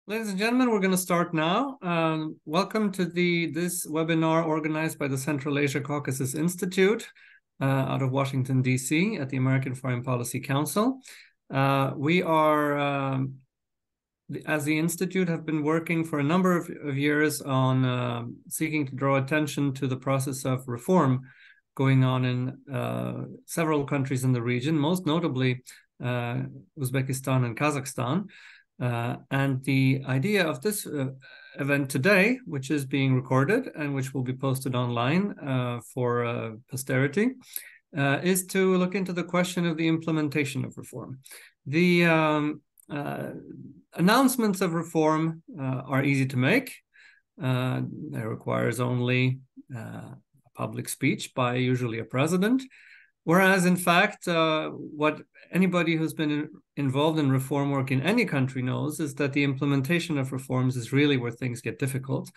Ladies and gentlemen, we're going to start now. Welcome to this webinar organized by the Central Asia-Caucasus Institute out of Washington, D.C. at the American Foreign Policy Council. We are, as the Institute, have been working for a number of years on seeking to draw attention to the process of reform going on in several countries in the region, most notably Uzbekistan and Kazakhstan. And the idea of this event today, which is being recorded and which will be posted online for posterity, is to look into the question of the implementation of reform. The announcements of reform are easy to make. It requires only a public speech by usually a president. Whereas, in fact, what anybody who's been involved in reform work in any country knows is that the implementation of reforms is really where things get difficult,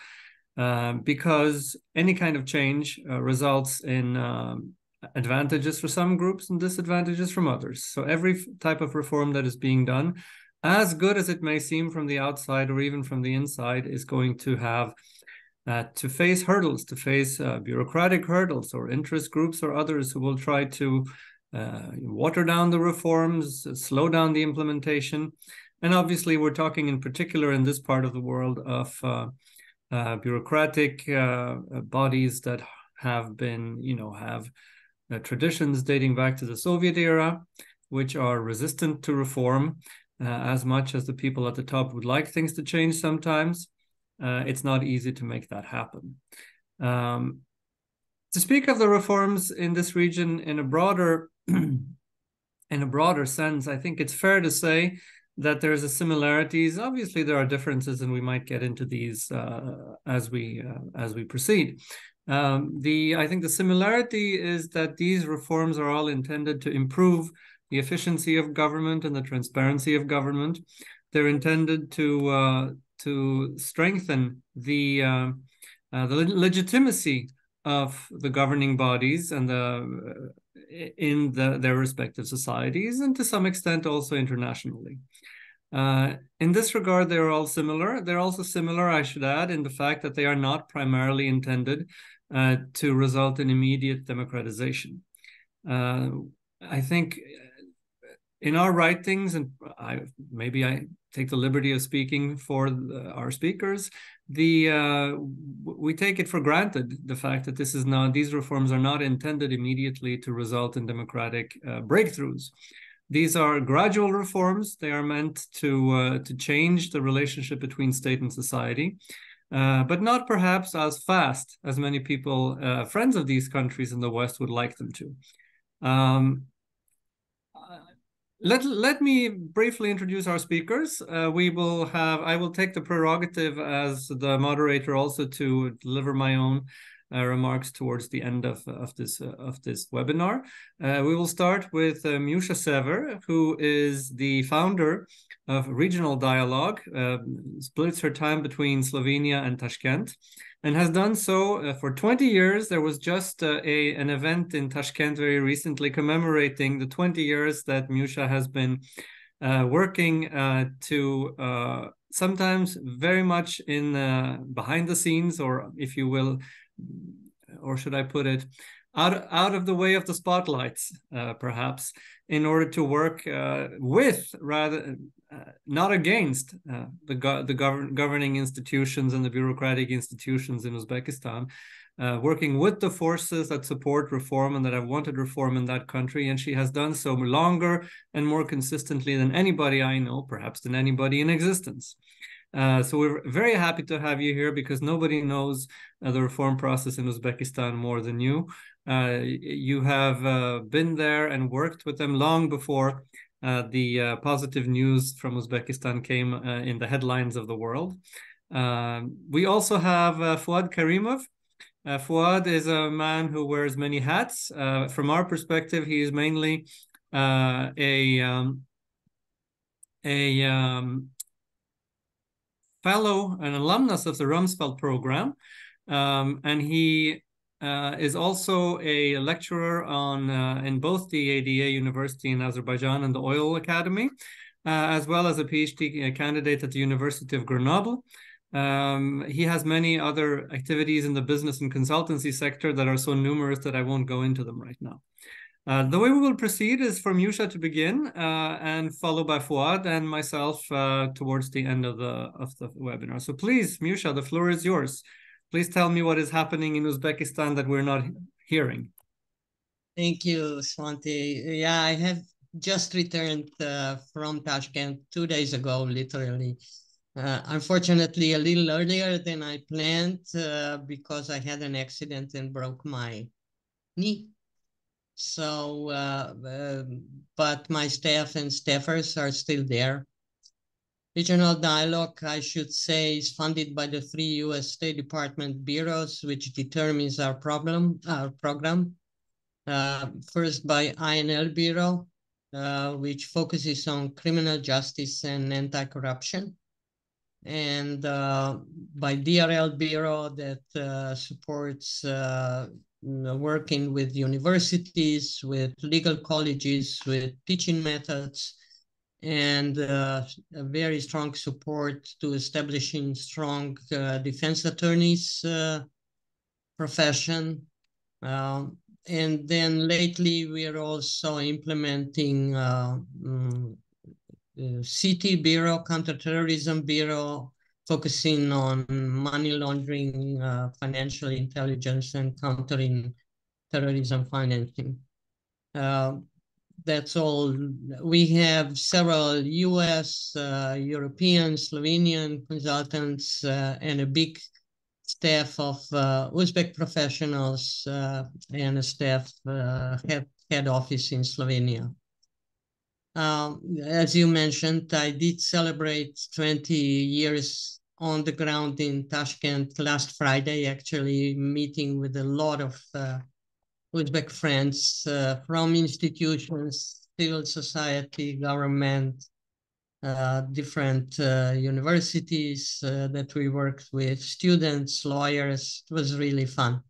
because any kind of change results in advantages for some groups and disadvantages from others. So every type of reform that is being done, as good as it may seem from the outside or even from the inside, is going to have to face hurdles, to face bureaucratic hurdles or interest groups or others who will try to water down the reforms, slow down the implementation. And obviously, we're talking in particular in this part of the world of bureaucratic bodies that have been, have traditions dating back to the Soviet era, which are resistant to reform as much as the people at the top would like things to change sometimes. It's not easy to make that happen. To speak of the reforms in this region in a broader sense, I think it's fair to say that there's a similarities. Obviously, there are differences, and we might get into these as we proceed. I think the similarity is that these reforms are all intended to improve the efficiency of government and the transparency of government. They're intended to strengthen the legitimacy of the governing bodies and their respective societies, and to some extent also internationally. In this regard, they're all similar. They're also similar, I should add, in the fact that they are not primarily intended to result in immediate democratization. I think in our writings, and maybe I take the liberty of speaking for our speakers, we take it for granted the fact that these reforms are not intended immediately to result in democratic breakthroughs. These are gradual reforms. They are meant to change the relationship between state and society, but not perhaps as fast as many people, friends of these countries in the West, would like them to. Let me briefly introduce our speakers. I will take the prerogative as the moderator also to deliver my own remarks towards the end of this webinar. We will start with Mjusa Sever, who is the founder of Regional Dialogue, splits her time between Slovenia and Tashkent, and has done so for 20 years. There was just an event in Tashkent very recently commemorating the 20 years that Mjusa has been working to sometimes very much in behind the scenes, or if you will, or should I put it, out of the way of the spotlights, perhaps, in order to work with, rather not against, the governing institutions and the bureaucratic institutions in Uzbekistan, working with the forces that support reform and that have wanted reform in that country. And she has done so longer and more consistently than anybody I know, perhaps than anybody in existence. So we're very happy to have you here, because nobody knows the reform process in Uzbekistan more than you. You have been there and worked with them long before the positive news from Uzbekistan came in the headlines of the world. We also have Fuad Karimov. Fuad is a man who wears many hats. From our perspective, he is mainly a fellow, an alumnus of the Rumsfeld program, and he is also a lecturer in both the ADA University in Azerbaijan and the Oil Academy. as well as a PhD candidate at the University of Grenoble. He has many other activities in the business and consultancy sector that are so numerous that I won't go into them right now. The way we will proceed is for Mjusa to begin and followed by Fuad and myself towards the end of the webinar. So please, Mjusa, the floor is yours. Please tell me what is happening in Uzbekistan that we're not hearing. Thank you, Svante. Yeah, I have just returned from Tashkent 2 days ago, literally. Unfortunately, a little earlier than I planned because I had an accident and broke my knee. So, but my staff and staffers are still there. Regional Dialogue, I should say, is funded by the 3 US State Department bureaus, which determines our program. First by INL Bureau, which focuses on criminal justice and anti-corruption. And by DRL Bureau that supports working with universities, with legal colleges, with teaching methods, and a very strong support to establishing strong defense attorneys profession. And then lately we are also implementing CT Bureau, Counterterrorism Bureau, focusing on money laundering, financial intelligence, and countering terrorism financing. That's all. We have several US, European, Slovenian consultants, and a big staff of Uzbek professionals and a staff head office in Slovenia. As you mentioned, I did celebrate 20 years on the ground in Tashkent last Friday, actually meeting with a lot of Uzbek friends from institutions, civil society, government, different universities that we worked with, students, lawyers. It was really fun.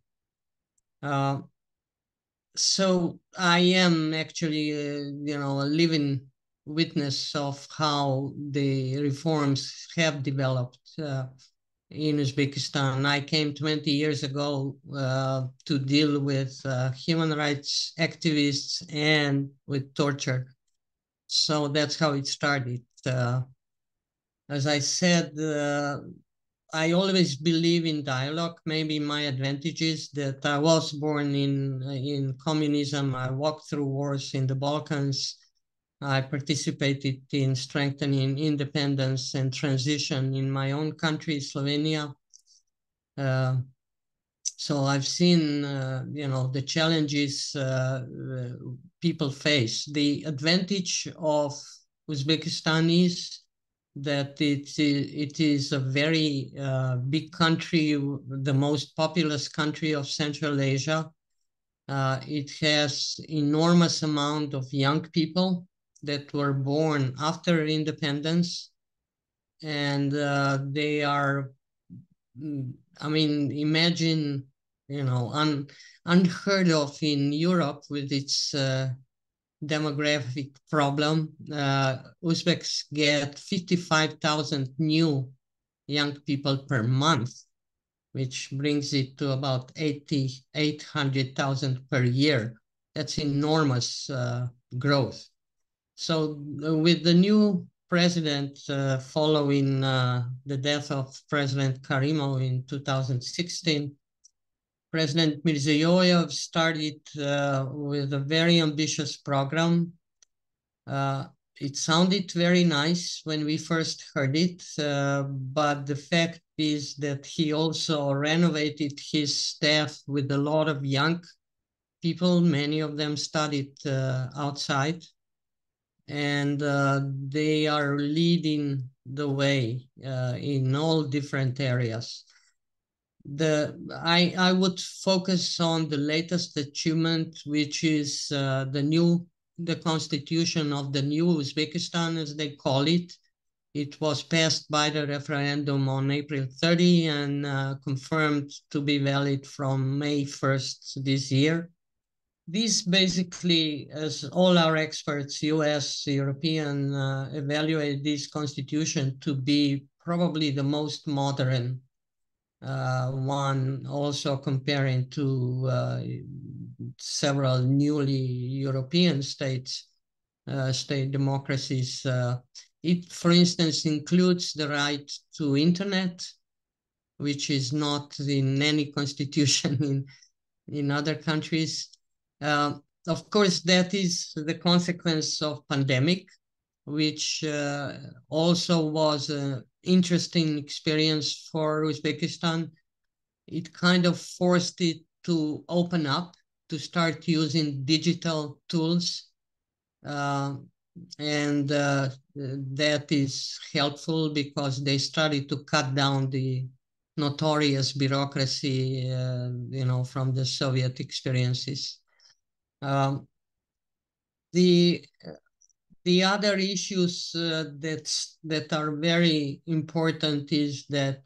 So I am actually, a living witness of how the reforms have developed in Uzbekistan. I came 20 years ago to deal with human rights activists and with torture. So that's how it started. As I said, I always believe in dialogue. Maybe my advantage is that I was born in communism. I walked through wars in the Balkans. I participated in strengthening independence and transition in my own country, Slovenia. So I've seen, the challenges people face. The advantage of Uzbekistan is that it is a very big country, the most populous country of Central Asia. It has enormous amount of young people that were born after independence, and they are, imagine, unheard of in Europe with its demographic problem. Uzbeks get 55,000 new young people per month, which brings it to about 800,000 per year. That's enormous growth. So with the new president following the death of President Karimov in 2016, President Mirziyoyev started with a very ambitious program. It sounded very nice when we first heard it, but the fact is that he also renovated his staff with a lot of young people. Many of them studied outside, and they are leading the way in all different areas. I would focus on the latest achievement, which is the constitution of the new Uzbekistan, as they call it. It was passed by the referendum on April 30 and confirmed to be valid from May 1st this year. This basically, as all our experts, US, European, evaluate this constitution to be probably the most modern one, also comparing to several newly European states, state democracies. It, for instance, includes the right to internet, which is not in any constitution in other countries. Of course, that is the consequence of pandemic, which also was an interesting experience for Uzbekistan. It kind of forced it to open up, to start using digital tools. And that is helpful because they started to cut down the notorious bureaucracy, from the Soviet experiences. The other issues that are very important is that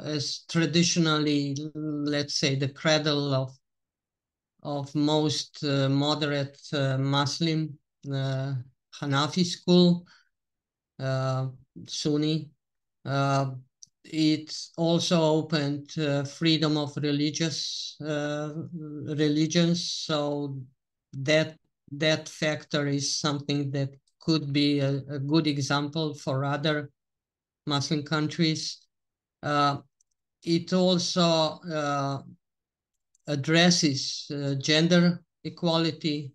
as traditionally, let's say, the cradle of most moderate Muslim Hanafi school, Sunni, it also opened freedom of religions. So that factor is something that could be a good example for other Muslim countries. It also addresses gender equality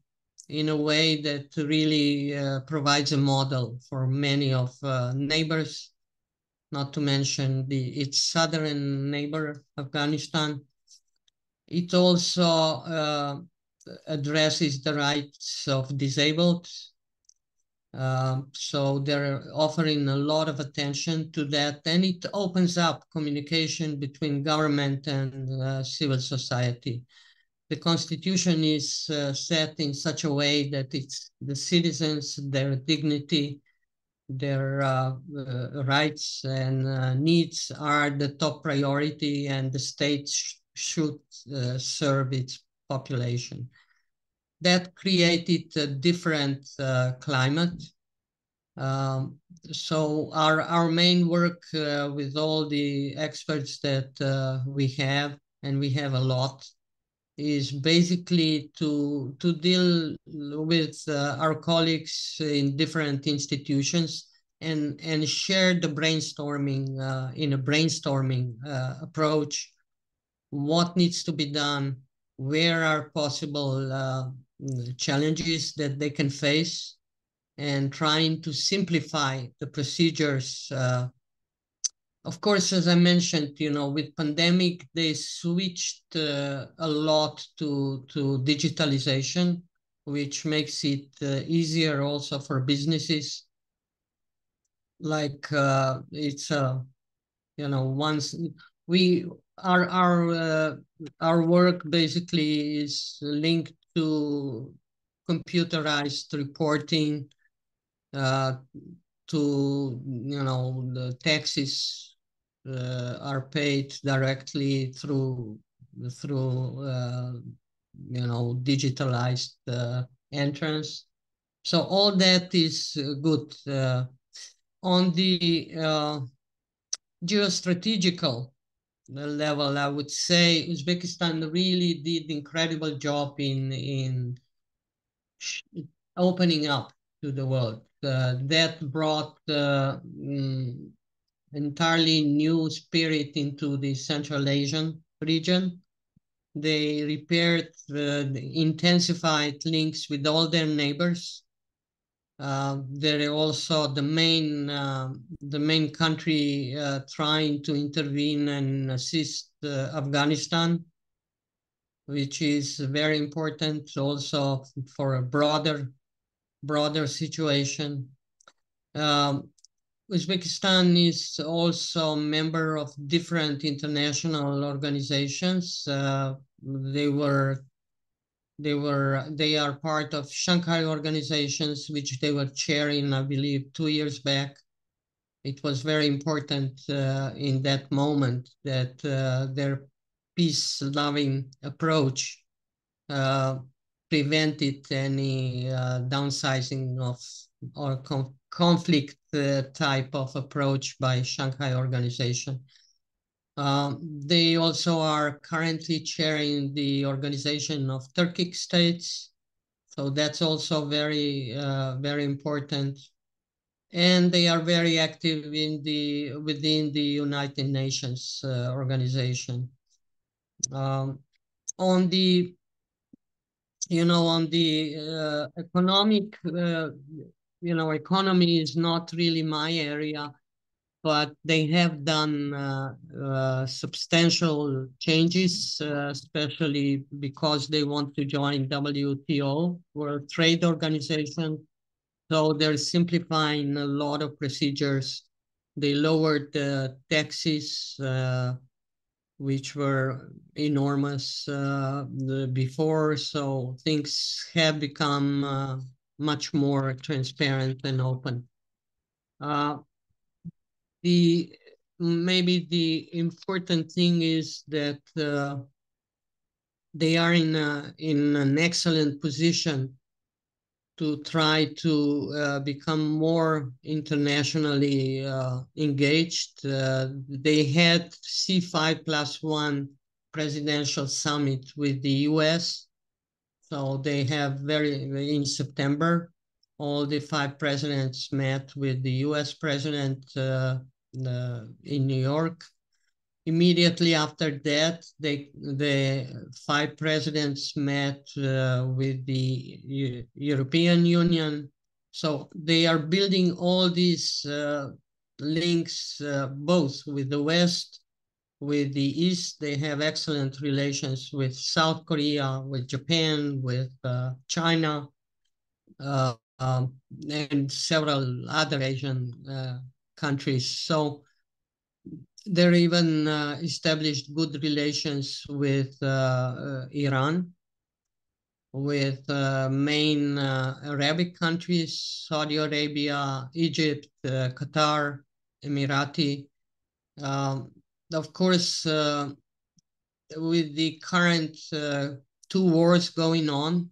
in a way that really provides a model for many of neighbors, not to mention its southern neighbor, Afghanistan. It also addresses the rights of disabled. So they're offering a lot of attention to that, and it opens up communication between government and civil society. The constitution is set in such a way that it's the citizens, their dignity, their rights and needs are the top priority, and the state should serve its population. That created a different climate. So our main work with all the experts that we have, and we have a lot, is basically to deal with our colleagues in different institutions and share the brainstorming in a brainstorming approach. What needs to be done? Where are possible challenges that they can face? And trying to simplify the procedures. Of course, as I mentioned, with pandemic, they switched a lot to digitalization, which makes it easier also for businesses. Like it's once our work basically is linked to computerized reporting, to the taxes are paid directly through digitalized entrance. So all that is good. On the geostrategical level, I would say Uzbekistan really did incredible job in opening up to the world. That brought entirely new spirit into the Central Asian region. They repaired the intensified links with all their neighbors. They're also the main country trying to intervene and assist Afghanistan, which is very important also for a broader situation. Uzbekistan is also a member of different international organizations. They are part of Shanghai organizations, which they were chairing, I believe, 2 years back. It was very important in that moment that their peace-loving approach prevented any downsizing of or conflict type of approach by Shanghai Organization. They also are currently chairing the Organization of Turkic States, so that's also very, very important. And they are very active in within the United Nations organization. On the economic, economy is not really my area, but they have done substantial changes, especially because they want to join WTO, World Trade Organization. So they're simplifying a lot of procedures. They lowered the taxes, which were enormous before. So things have become much more transparent and open. Maybe the important thing is that they are in an excellent position to try to become more internationally engaged. They had C5+1 presidential summit with the US. So they have in September, all the 5 presidents met with the US president in New York. Immediately after that, the 5 presidents met with the European Union. So they are building all these links both with the West, with the East. They have excellent relations with South Korea, with Japan, with China, and several other Asian countries. So they're even established good relations with Iran, with main Arabic countries, Saudi Arabia, Egypt, Qatar, Emirati. Of course, with the current 2 wars going on,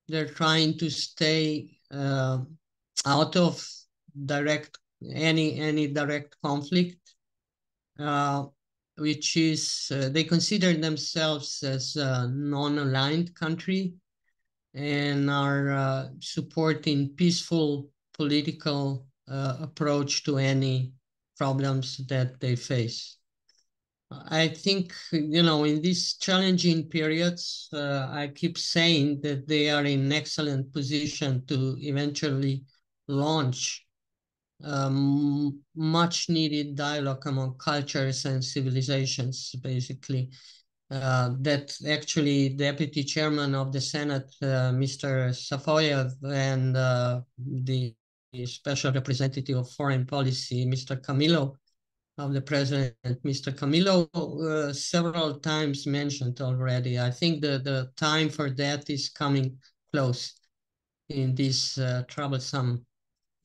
they're trying to stay out of any direct conflict. Which is, they consider themselves as a non-aligned country and are supporting peaceful political approach to any problems that they face. I think, in these challenging periods, I keep saying that they are in excellent position to eventually launch much needed dialogue among cultures and civilizations, basically. That actually Deputy Chairman of the Senate, Mr. Safoyev, and the Special Representative of Foreign Policy, Mr. Camilo, of the President, Mr. Camilo, several times mentioned already. I think the time for that is coming close in this troublesome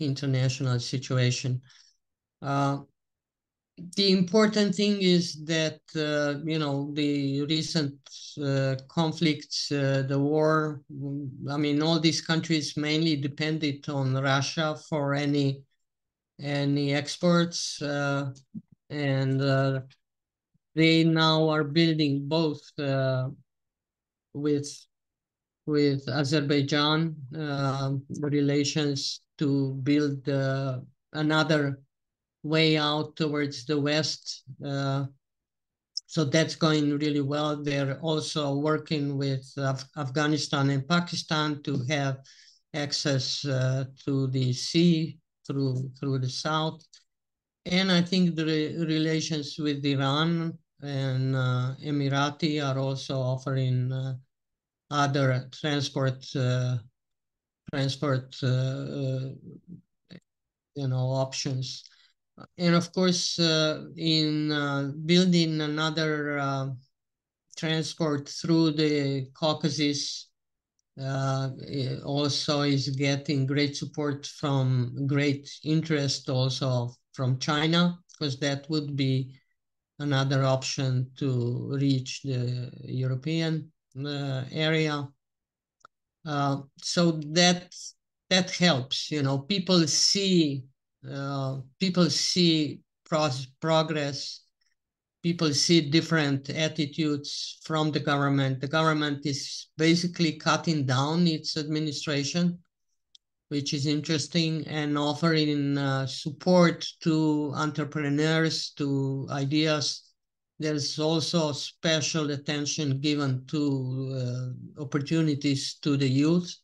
international situation. The important thing is that, the recent conflicts, the war, all these countries mainly depended on Russia for any exports, and they now are building both with Azerbaijan relations to build another way out towards the West. So that's going really well. They're also working with Afghanistan and Pakistan to have access to the sea through the south. And I think the relations with Iran and Emirati are also offering other transport options. And of course, in building another transport through the Caucasus, also is getting great support great interest also from China, because that would be another option to reach the European area. So that helps. People see progress. People see different attitudes from the government. The government is basically cutting down its administration, which is interesting, and offering support to entrepreneurs, to ideas. There's also special attention given to opportunities to the youth,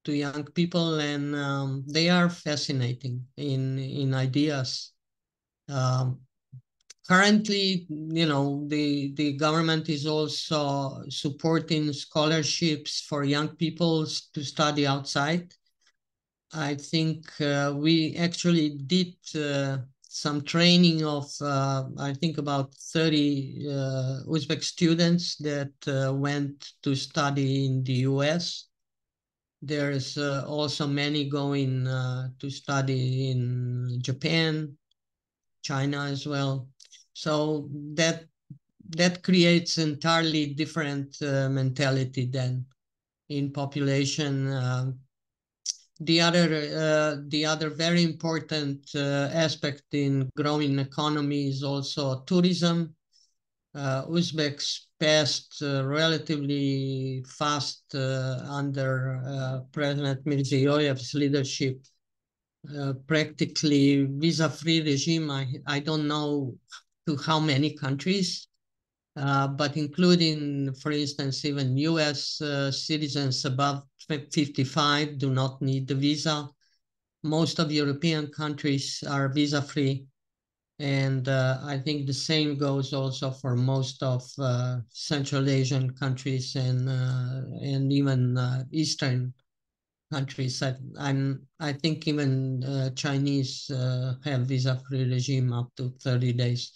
to young people, and they are fascinating in ideas. Currently, the government is also supporting scholarships for young people to study outside. I think we actually did some training of, I think, about 30 Uzbek students that went to study in the US. There's also many going to study in Japan, China as well. So that creates entirely different mentality than in population. The other very important aspect in growing economy is also tourism. Uzbeks passed relatively fast under President Mirziyoyev's leadership, practically visa-free regime. I don't know to how many countries, but including, for instance, even US citizens above 55 do not need the visa. Most of European countries are visa-free. And I think the same goes also for most of Central Asian countries and even Eastern countries. I think even Chinese have visa-free regime up to 30 days.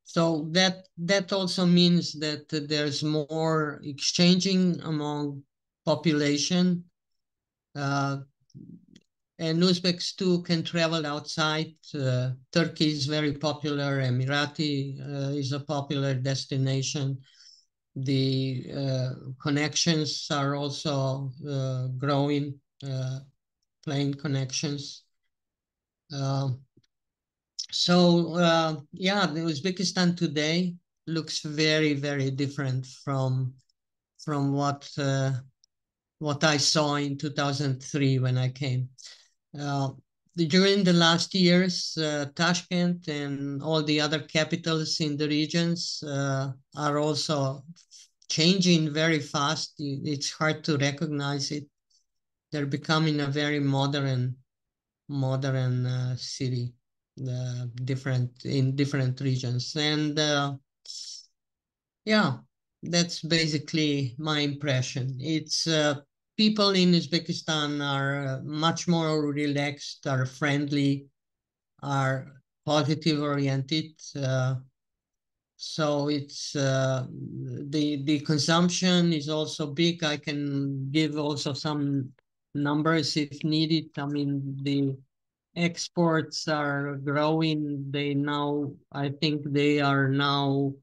So that also means that there's more exchanging among population. And Uzbeks too can travel outside. Turkey is very popular. Emirati is a popular destination. The connections are also growing, plane connections. Yeah, the Uzbekistan today looks very, very different from what I saw in 2003 when I came. During the last years, Tashkent and all the other capitals in the regions are also changing very fast. It's hard to recognize it. They're becoming a very modern city, in different regions. And yeah, that's basically my impression. It's people in Uzbekistan are much more relaxed, are friendly, are positive oriented. So it's the consumption is also big. I can give also some numbers if needed. I mean, the exports are growing. I think they are now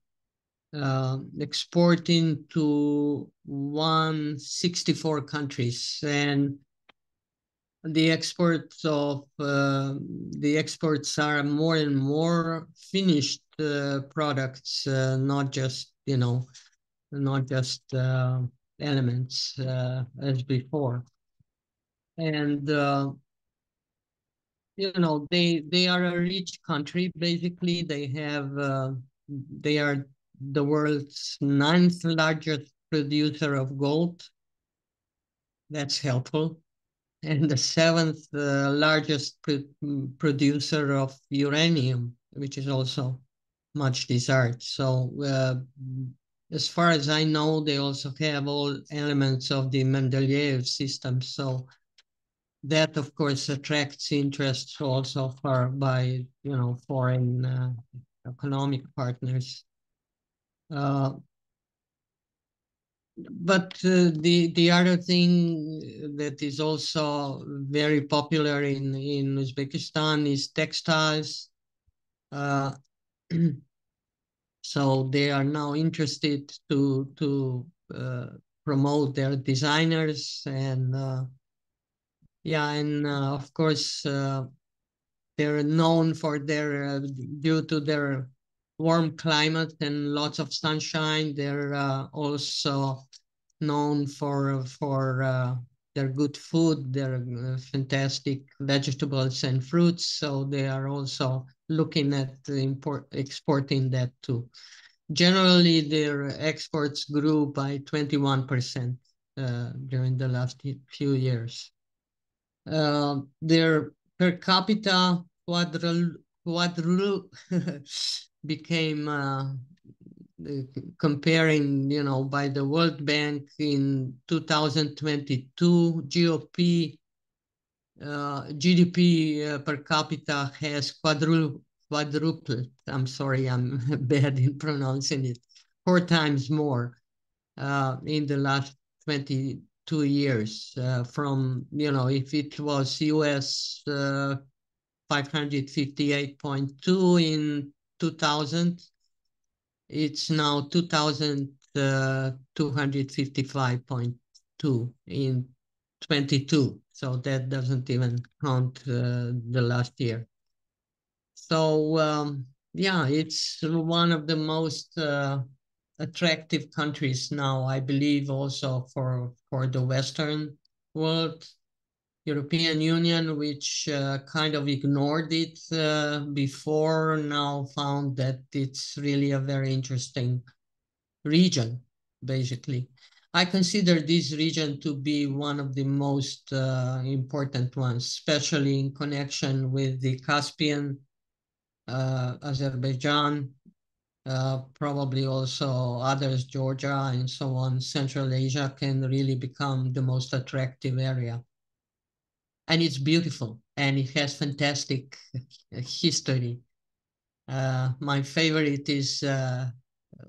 exporting to 164 countries, and the exports are more and more finished products, not just elements as before. And they are a rich country. Basically, they are the world's 9th largest producer of gold. That's helpful. And the 7th largest producer of uranium, which is also much desired. So as far as I know, they also have all elements of the Mendeleev system. So that, of course, attracts interest also by foreign economic partners. But the other thing that is also very popular in Uzbekistan is textiles. So they are now interested to promote their designers, and of course they're known for their due to their warm climate and lots of sunshine. They're also known for their good food, their fantastic vegetables and fruits. So they are also looking at exporting that too. Generally, their exports grew by 21% during the last few years. Their per capita quadru became comparing, by the World Bank in 2022, GDP per capita has quadrupled. I'm sorry, I'm bad in pronouncing it. 4 times more in the last 22 years from, if it was US 558.2 in 2000, it's now 2,255.2 in 22. So that doesn't even count the last year. So yeah, it's one of the most attractive countries now, I believe, also for the Western world. European Union, which kind of ignored it before, now found that it's really a very interesting region, basically. I consider this region to be one of the most important ones, especially in connection with the Caspian, Azerbaijan, probably also others, Georgia and so on. Central Asia can really become the most attractive area. And it's beautiful, and it has fantastic history. My favorite is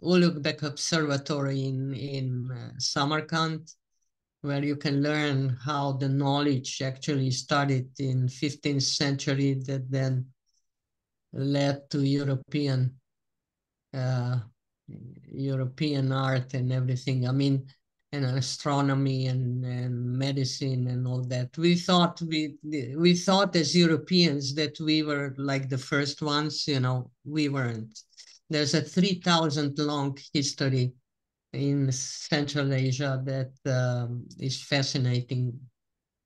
Ulugh Observatory in Samarkand, where you can learn how the knowledge actually started in 15th century that then led to European art and everything. I mean, and astronomy and medicine and all that. We thought as Europeans that we were like the first ones. We weren't. There's a 3,000 long history in Central Asia that is fascinating.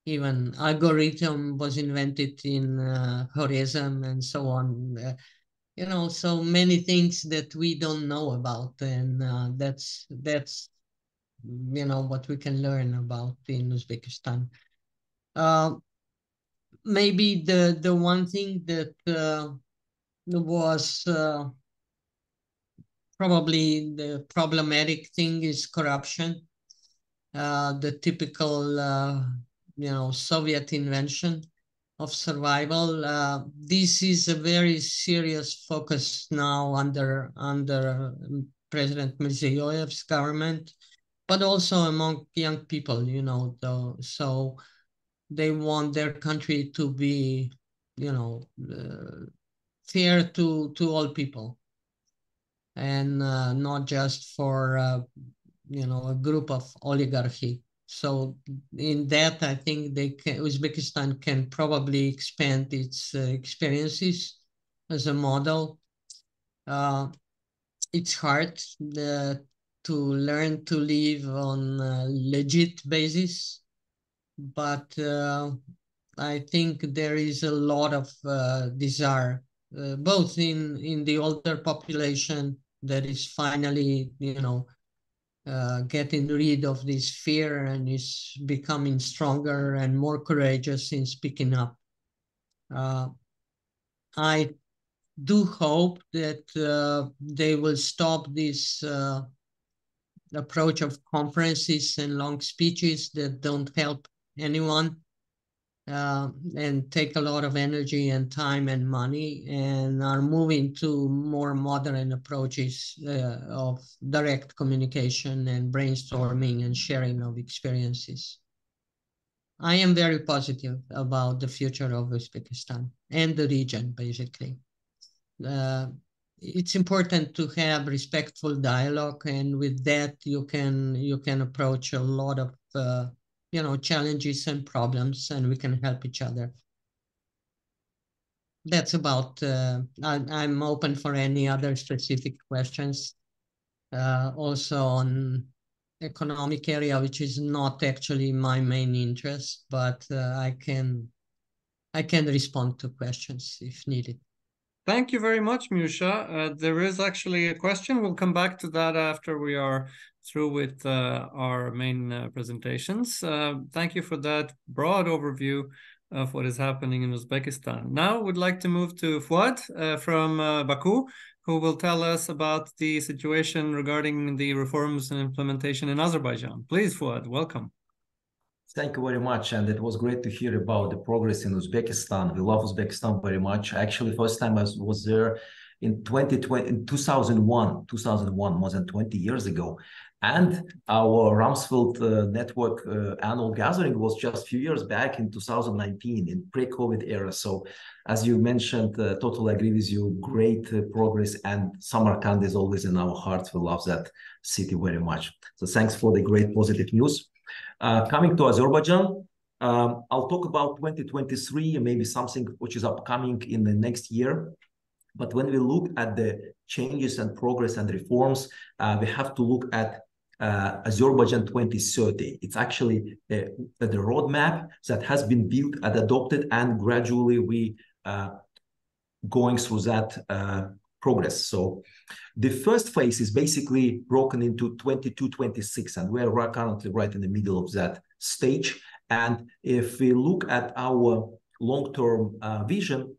Even algorithm was invented in Khwarezm and so on. So many things that we don't know about, and that's what we can learn about in Uzbekistan. Maybe the one thing that was probably the problematic thing is corruption. The typical Soviet invention of survival. This is a very serious focus now under President Mirziyoyev's government, but also among young people, so they want their country to be, fair to all people, and not just for, a group of oligarchy. So in that, I think Uzbekistan can probably expand its experiences as a model. It's hard to learn to live on a legit basis, but I think there is a lot of desire, both in the older population that is finally, getting rid of this fear and is becoming stronger and more courageous in speaking up. I do hope that they will stop this approach of conferences and long speeches that don't help anyone and take a lot of energy and time and money, and are moving to more modern approaches of direct communication and brainstorming and sharing of experiences. I am very positive about the future of Uzbekistan and the region, basically. it's important to have respectful dialogue, and with that you can approach a lot of challenges and problems, and we can help each other. That's about. I'm open for any other specific questions. Also on economic area, which is not actually my main interest, but I can respond to questions if needed. Thank you very much, Mjusa. There is actually a question. We'll come back to that after we are through with our main presentations. Thank you for that broad overview of what is happening in Uzbekistan. Now, we'd like to move to Fuad from Baku, who will tell us about the situation regarding the reforms and implementation in Azerbaijan. Please, Fuad, welcome. Thank you very much, and it was great to hear about the progress in Uzbekistan. We love Uzbekistan very much. Actually, first time I was there in 2001, more than 20 years ago. And our Rumsfeld network annual gathering was just a few years back in 2019, in pre-COVID era. So as you mentioned, totally agree with you, great progress, and Samarkand is always in our hearts. We love that city very much. So thanks for the great positive news. Coming to Azerbaijan, I'll talk about 2023 and maybe something which is upcoming in the next year. But when we look at the changes and progress and reforms, we have to look at Azerbaijan 2030. It's actually the roadmap that has been built and adopted, and gradually we going through that progress. So the first phase is basically broken into 22-26, and we're currently right in the middle of that stage. And if we look at our long-term vision,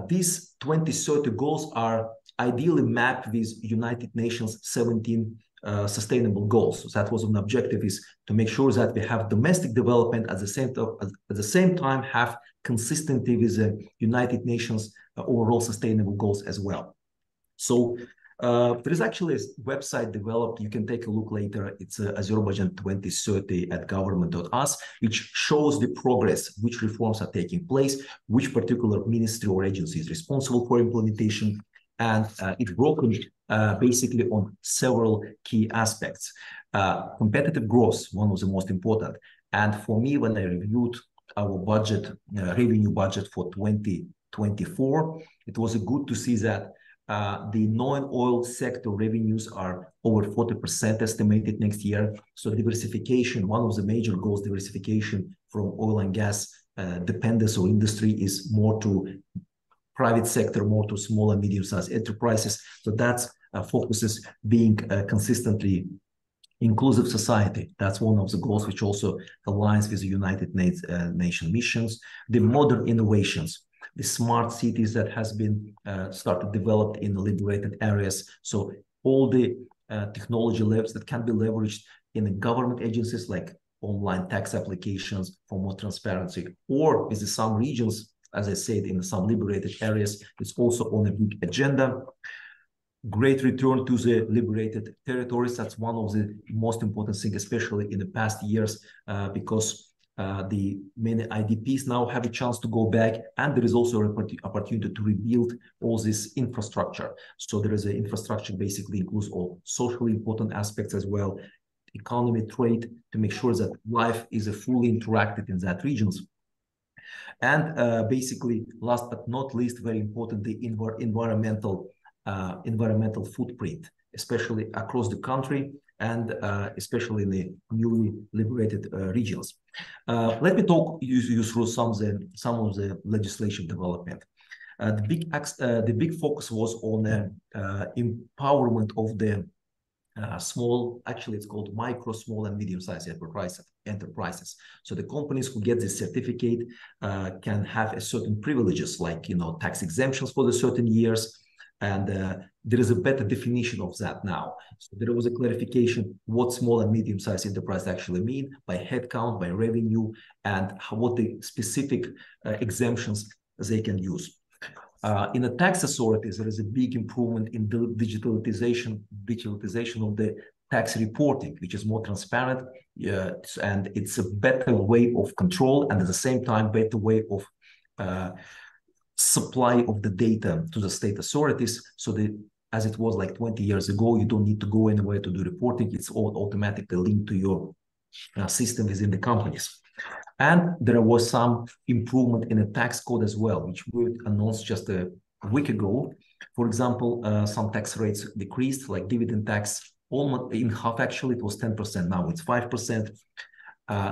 these 2030 goals are ideally mapped with United Nations 17 sustainable goals. So that was an objective, is to make sure that we have domestic development at the same time have consistency with the United Nations overall sustainable goals as well. So there is actually a website developed. You can take a look later. It's Azerbaijan 2030 at government.us, which shows the progress, which reforms are taking place, which particular ministry or agency is responsible for implementation. And it's broken basically on several key aspects. Competitive growth, one of the most important. And for me, when I reviewed our budget, revenue budget for 2024, it was good to see that the non-oil sector revenues are over 40% estimated next year. So diversification, one of the major goals, diversification from oil and gas dependence or industry, is more to private sector, more to small and medium-sized enterprises. So that's focuses being consistently inclusive society. That's one of the goals which also aligns with the United Nations missions. The modern innovations, the smart cities that has been started developed in the liberated areas. So all the technology labs that can be leveraged in the government agencies, like online tax applications for more transparency, or with some regions, as I said, in some liberated areas, it's also on a big agenda. Great return to the liberated territories. That's one of the most important things, especially in the past years, because the many IDPs now have a chance to go back, and there is also an opportunity to rebuild all this infrastructure. So there is an infrastructure basically includes all socially important aspects as well, economy, trade, to make sure that life is fully interacted in that regions. And basically, last but not least, very important, the environmental footprint, especially across the country, and especially in the newly liberated regions. Let me use through some of the legislation development. The big focus was on empowerment of the small, actually it's called micro, small, and medium-sized enterprises. So the companies who get this certificate can have a certain privileges, like tax exemptions for the certain years. And there is a better definition of that now. So there was a clarification what small and medium-sized enterprise actually mean by headcount, by revenue, and what the specific exemptions they can use. In the tax authorities, there is a big improvement in the digitalization of the tax reporting, which is more transparent, and it's a better way of control, and at the same time, better way of supply of the data to the state authorities. So the as it was like 20 years ago. You don't need to go anywhere to do reporting. It's all automatically linked to your system within the companies. And there was some improvement in the tax code as well, which we announced just a week ago. For example, some tax rates decreased, like dividend tax, almost in half. Actually, it was 10%. Now it's 5%.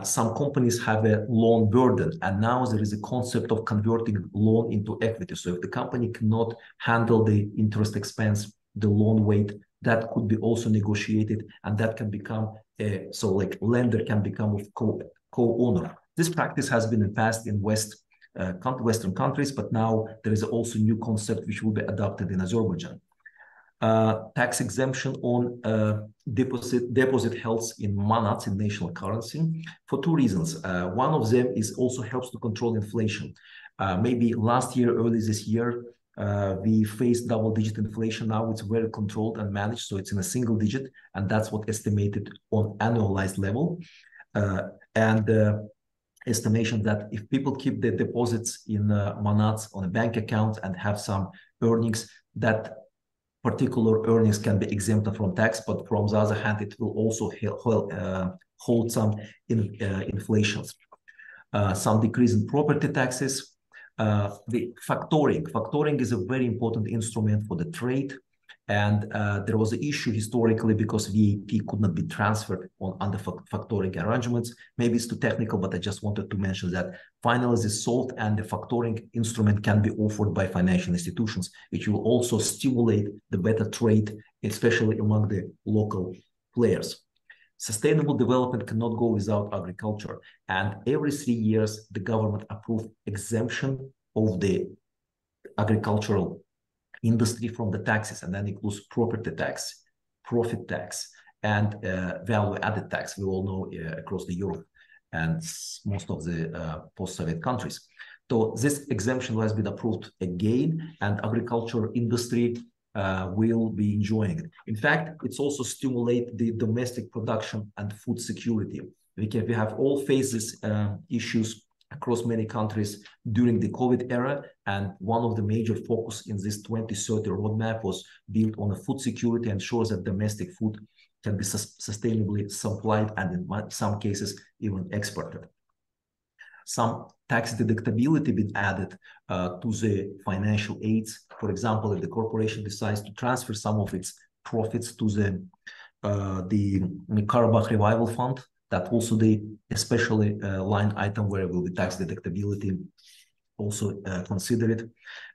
Some companies have a loan burden, and now there is a concept of converting loan into equity. So if the company cannot handle the interest expense, the loan weight, that could be also negotiated, and that can become so like lender can become a co-owner. This practice has been passed in Western countries, but now there is also a new concept which will be adopted in Azerbaijan. Tax exemption on deposit held in manats, in national currency, for two reasons. One of them is also helps to control inflation. Maybe last year, early this year, we faced double-digit inflation. Now it's very controlled and managed, so it's in a single digit, and that's what estimated on annualized level. Estimation that if people keep their deposits in manats on a bank account and have some earnings, that particular earnings can be exempted from tax, but from the other hand, it will also hold some inflations. Some decrease in property taxes. The factoring is a very important instrument for the trade, and there was an issue historically because VAT could not be transferred under factoring arrangements. Maybe it's too technical, but I just wanted to mention that finally this solved, and the factoring instrument can be offered by financial institutions, which will also stimulate the better trade, especially among the local players. Sustainable development cannot go without agriculture, and every 3 years the government approved exemption of the agricultural industry from the taxes, and that includes property tax, profit tax, and value-added tax. We all know across the Europe and most of the post-Soviet countries. So this exemption has been approved again, and agriculture industry will be enjoying it. In fact, it's also stimulate the domestic production and food security. We have all faced these issues across many countries during the COVID era, and one of the major focus in this 2030 roadmap was built on a food security, and ensures that domestic food can be sustainably supplied and in some cases even exported. Some tax deductibility been added to the financial aids. For example, if the corporation decides to transfer some of its profits to the Karabakh Revival Fund, that also the especially line item where will be tax deductibility also considered,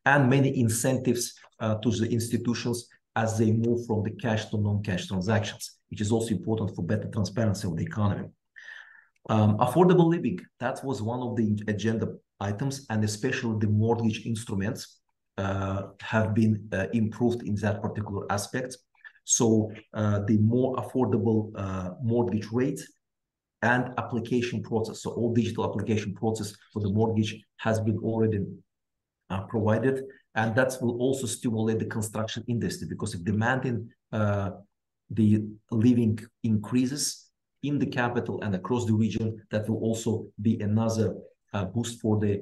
and many incentives to the institutions as they move from the cash to non-cash transactions, which is also important for better transparency of the economy. Affordable living, that was one of the agenda items, and especially the mortgage instruments have been improved in that particular aspect. So the more affordable mortgage rates and application process, so all digital application process for the mortgage has been already provided, and that will also stimulate the construction industry, because if demand in the living increases in the capital and across the region, that will also be another boost for the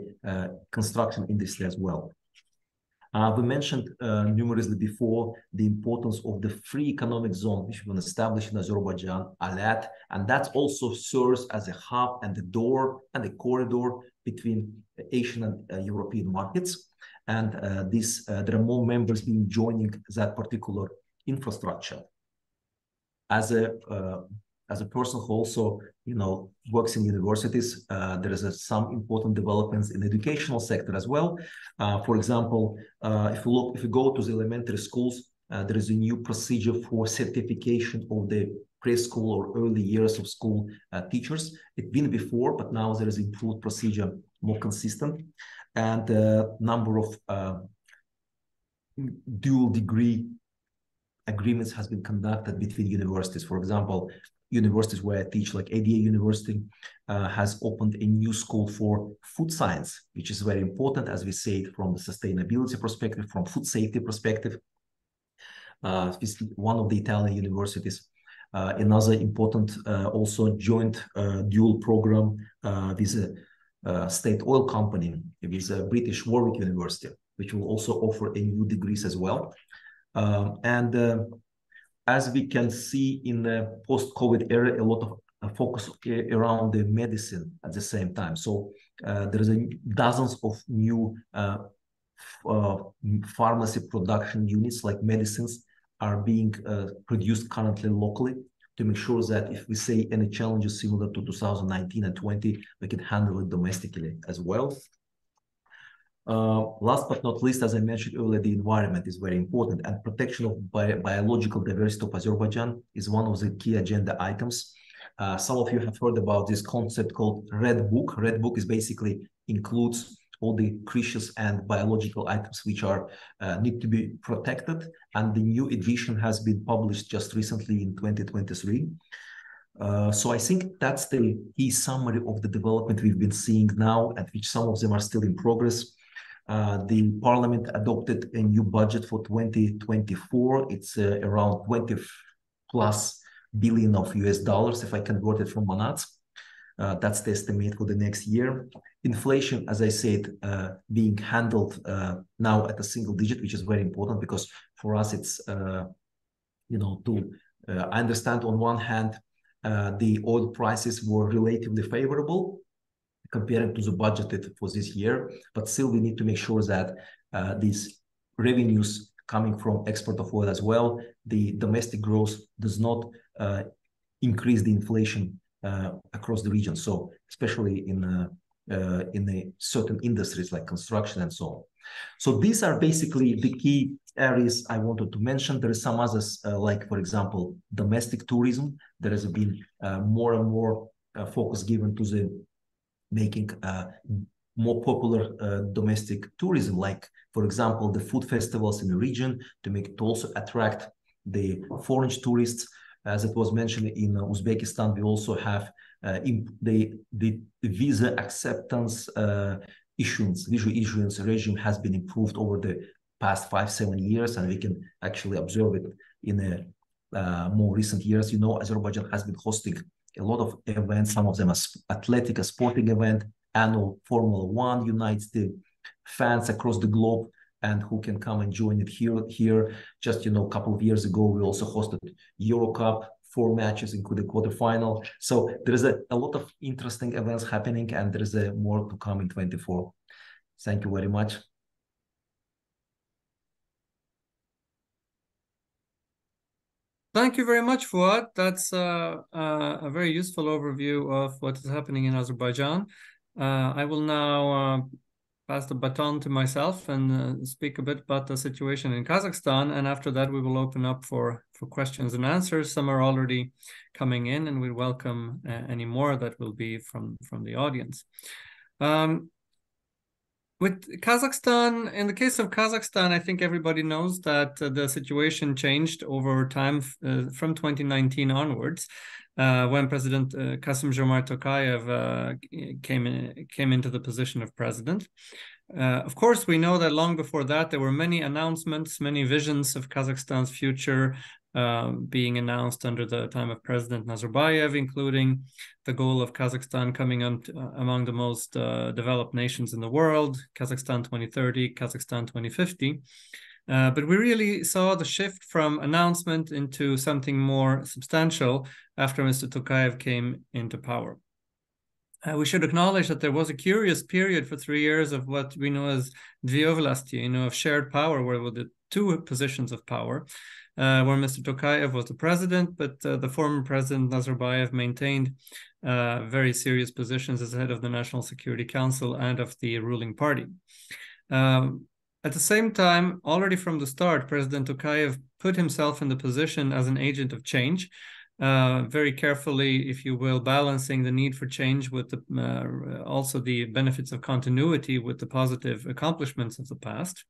construction industry as well. We mentioned numerously before the importance of the free economic zone, which was established in Azerbaijan, ALAT, and that also serves as a hub and the door and the corridor between Asian and European markets. And there are more members being joining that particular infrastructure. As a person who also, works in universities, there is some important developments in the educational sector as well. For example, if you go to the elementary schools, there is a new procedure for certification of the preschool or early years of school teachers. It's been before, but now there is improved procedure, more consistent, and number of dual degree agreements has been conducted between universities. For example, universities where I teach, like ADA University, has opened a new school for food science, which is very important, as we say, from the sustainability perspective, from food safety perspective. One of the Italian universities. Another important also joint dual program with a state oil company, with a British Warwick University, which will also offer a new degrees as well. As we can see in the post-COVID era, a lot of focus around the medicine at the same time. So there is dozens of new pharmacy production units, like medicines, are being produced currently locally to make sure that if we say any challenges similar to 2019 and 20, we can handle it domestically as well. Last but not least, as I mentioned earlier, the environment is very important, and protection of biological diversity of Azerbaijan is one of the key agenda items. Some of you have heard about this concept called Red Book. Red Book is basically includes all the precious and biological items which are need to be protected, and the new edition has been published just recently in 2023. So I think that's the key summary of the development we've been seeing now, and which some of them are still in progress. The parliament adopted a new budget for 2024. It's around 20+ billion of US dollars, if I convert it from manats. That's the estimate for the next year. Inflation, as I said, being handled now at a single digit, which is very important because for us it's, you know, I understand on one hand, the oil prices were relatively favorable compared to the budgeted for this year, but still we need to make sure that these revenues coming from export of oil as well, the domestic growth does not increase the inflation across the region. So especially in the certain industries like construction and so on. So these are basically the key areas I wanted to mention. There is some others, like for example, domestic tourism. There has been more and more focus given to the making more popular domestic tourism, like for example, the food festivals in the region to make to also attract the foreign tourists. As it was mentioned in Uzbekistan, we also have the visa acceptance visa issuance regime has been improved over the past 5-7 years, and we can actually observe it in more recent years. You know, Azerbaijan has been hosting a lot of events. Some of them are athletic, a sporting event. Annual Formula 1 unites the fans across the globe, and who can come and join it here. Just, you know, a couple of years ago, we also hosted Euro Cup, 4 matches including quarterfinal. So there is a lot of interesting events happening, and there is more to come in 2024. Thank you very much. Thank you very much, Fuad. That's a very useful overview of what is happening in Azerbaijan. I will now pass the baton to myself and speak a bit about the situation in Kazakhstan. And after that, we will open up for questions and answers. Some are already coming in, and we welcome any more that will be from the audience. With Kazakhstan, in the case of Kazakhstan, I think everybody knows that the situation changed over time from 2019 onwards, when President Kassym-Jomart Tokayev came into the position of president. Of course, we know that long before that, there were many announcements, many visions of Kazakhstan's future being announced under the time of President Nazarbayev, including the goal of Kazakhstan coming among the most developed nations in the world, Kazakhstan 2030, Kazakhstan 2050. But we really saw the shift from announcement into something more substantial after Mr. Tokayev came into power. We should acknowledge that there was a curious period for 3 years of what we know as dviyovlasti, you know, of shared power, where were the two positions of power, where Mr. Tokayev was the president, but the former president Nazarbayev maintained very serious positions as head of the National Security Council and of the ruling party. At the same time, already from the start, President Tokayev put himself in the position as an agent of change, very carefully, if you will, balancing the need for change with also the benefits of continuity with the positive accomplishments of the past.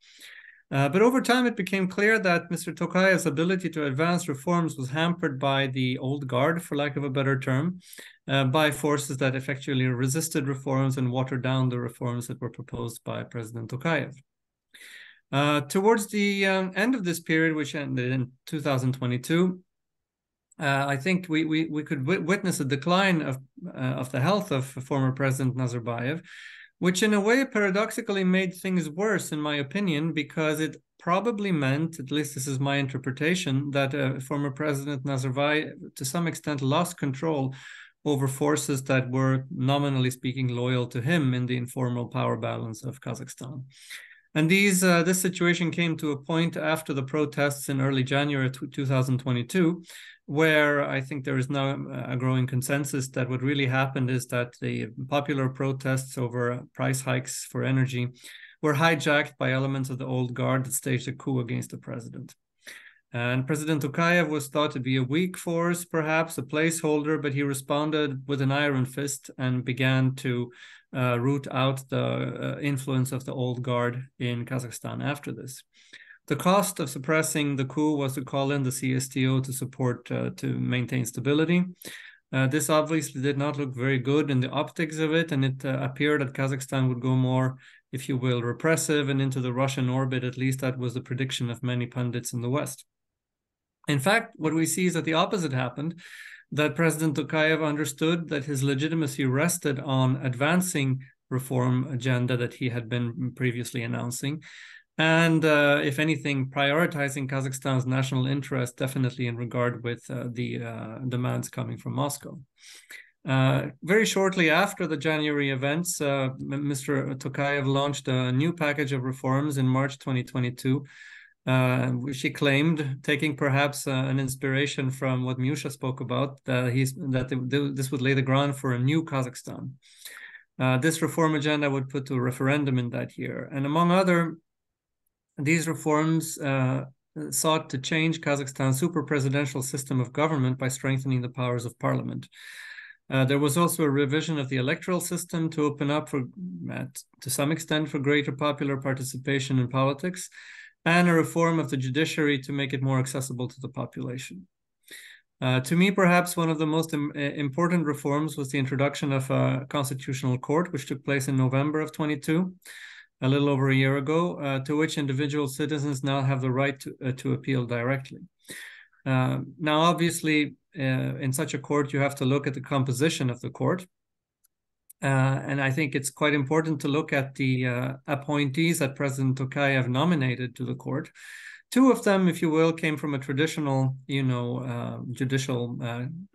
But over time, it became clear that Mr. Tokayev's ability to advance reforms was hampered by the old guard, for lack of a better term, by forces that effectually resisted reforms and watered down the reforms that were proposed by President Tokayev. Towards the end of this period, which ended in 2022, I think we could witness a decline of the health of former President Nazarbayev, which in a way paradoxically made things worse, in my opinion, because it probably meant, at least this is my interpretation, that former President Nazarbayev, to some extent, lost control over forces that were, nominally speaking, loyal to him in the informal power balance of Kazakhstan. And this situation came to a point after the protests in early January 2022, where I think there is now a growing consensus that what really happened is that the popular protests over price hikes for energy were hijacked by elements of the old guard that staged a coup against the president. And President Tokayev was thought to be a weak force, perhaps a placeholder, but he responded with an iron fist and began to root out the influence of the old guard in Kazakhstan after this. The cost of suppressing the coup was to call in the CSTO to support, to maintain stability. This obviously did not look very good in the optics of it, and it appeared that Kazakhstan would go more, if you will, repressive and into the Russian orbit. At least that was the prediction of many pundits in the West. In fact, what we see is that the opposite happened, that President Tokayev understood that his legitimacy rested on advancing reform agenda that he had been previously announcing, and if anything, prioritizing Kazakhstan's national interest, definitely in regard with the demands coming from Moscow. Very shortly after the January events, Mr. Tokayev launched a new package of reforms in March 2022, which he claimed, taking perhaps an inspiration from what Mjusa spoke about, that this would lay the ground for a new Kazakhstan. This reform agenda would put to a referendum in that year. And among other, these reforms sought to change Kazakhstan's super-presidential system of government by strengthening the powers of parliament. There was also a revision of the electoral system to open up, to some extent, for greater popular participation in politics, and a reform of the judiciary to make it more accessible to the population. To me, perhaps one of the most important reforms was the introduction of a constitutional court, which took place in November of 22, a little over a year ago, to which individual citizens now have the right to appeal directly. Now, obviously, in such a court, you have to look at the composition of the court. And I think it's quite important to look at the appointees that President Tokayev nominated to the court. Two of them, if you will, came from a traditional, judicial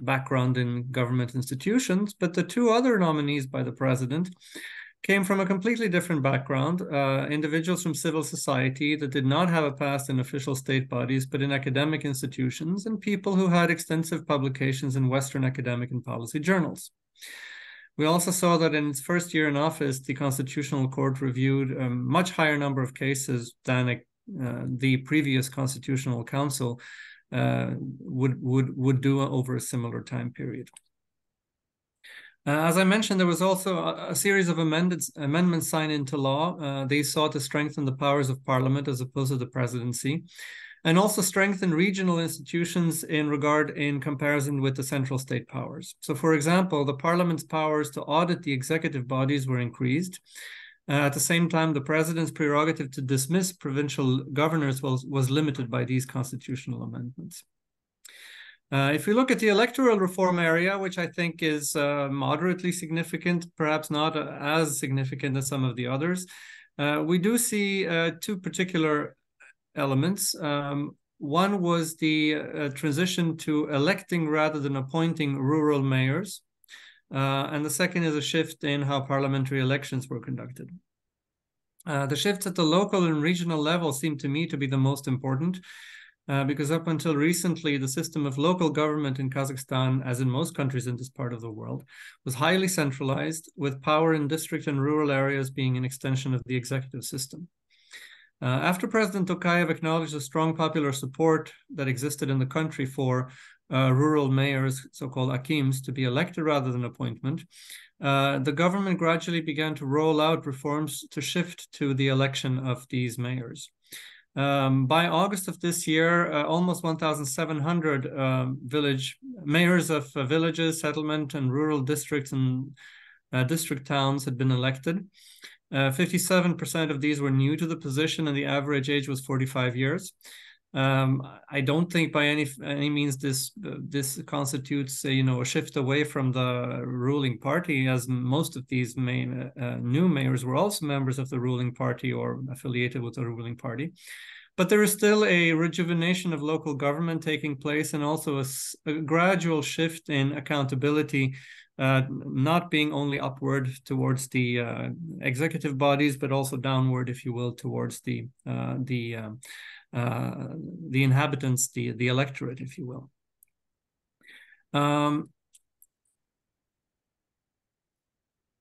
background in government institutions, but the two other nominees by the president came from a completely different background, individuals from civil society that did not have a past in official state bodies, but in academic institutions, and people who had extensive publications in Western academic and policy journals. We also saw that in its first year in office, the Constitutional Court reviewed a much higher number of cases than the previous Constitutional Council would do over a similar time period. As I mentioned, there was also a series of amendments signed into law. They sought to strengthen the powers of parliament as opposed to the presidency, and also strengthen regional institutions in comparison with the central state powers. So, for example, the parliament's powers to audit the executive bodies were increased. At the same time, the president's prerogative to dismiss provincial governors was limited by these constitutional amendments. If we look at the electoral reform area, which I think is moderately significant, perhaps not as significant as some of the others, we do see two particular elements. One was the transition to electing rather than appointing rural mayors. And the second is a shift in how parliamentary elections were conducted. The shifts at the local and regional level seem to me to be the most important, because up until recently, the system of local government in Kazakhstan, as in most countries in this part of the world, was highly centralized, with power in district and rural areas being an extension of the executive system. After President Tokayev acknowledged the strong popular support that existed in the country for rural mayors, so-called akims, to be elected rather than appointment, the government gradually began to roll out reforms to shift to the election of these mayors. By August of this year, almost 1,700 mayors of villages, settlement, and rural districts and district towns had been elected. 57% of these were new to the position, and the average age was 45 years. I don't think by any means this constitutes a shift away from the ruling party, as most of these new mayors were also members of the ruling party or affiliated with the ruling party. But there is still a rejuvenation of local government taking place, and also a gradual shift in accountability, not being only upward towards the executive bodies, but also downward, if you will, towards the inhabitants, the electorate, if you will.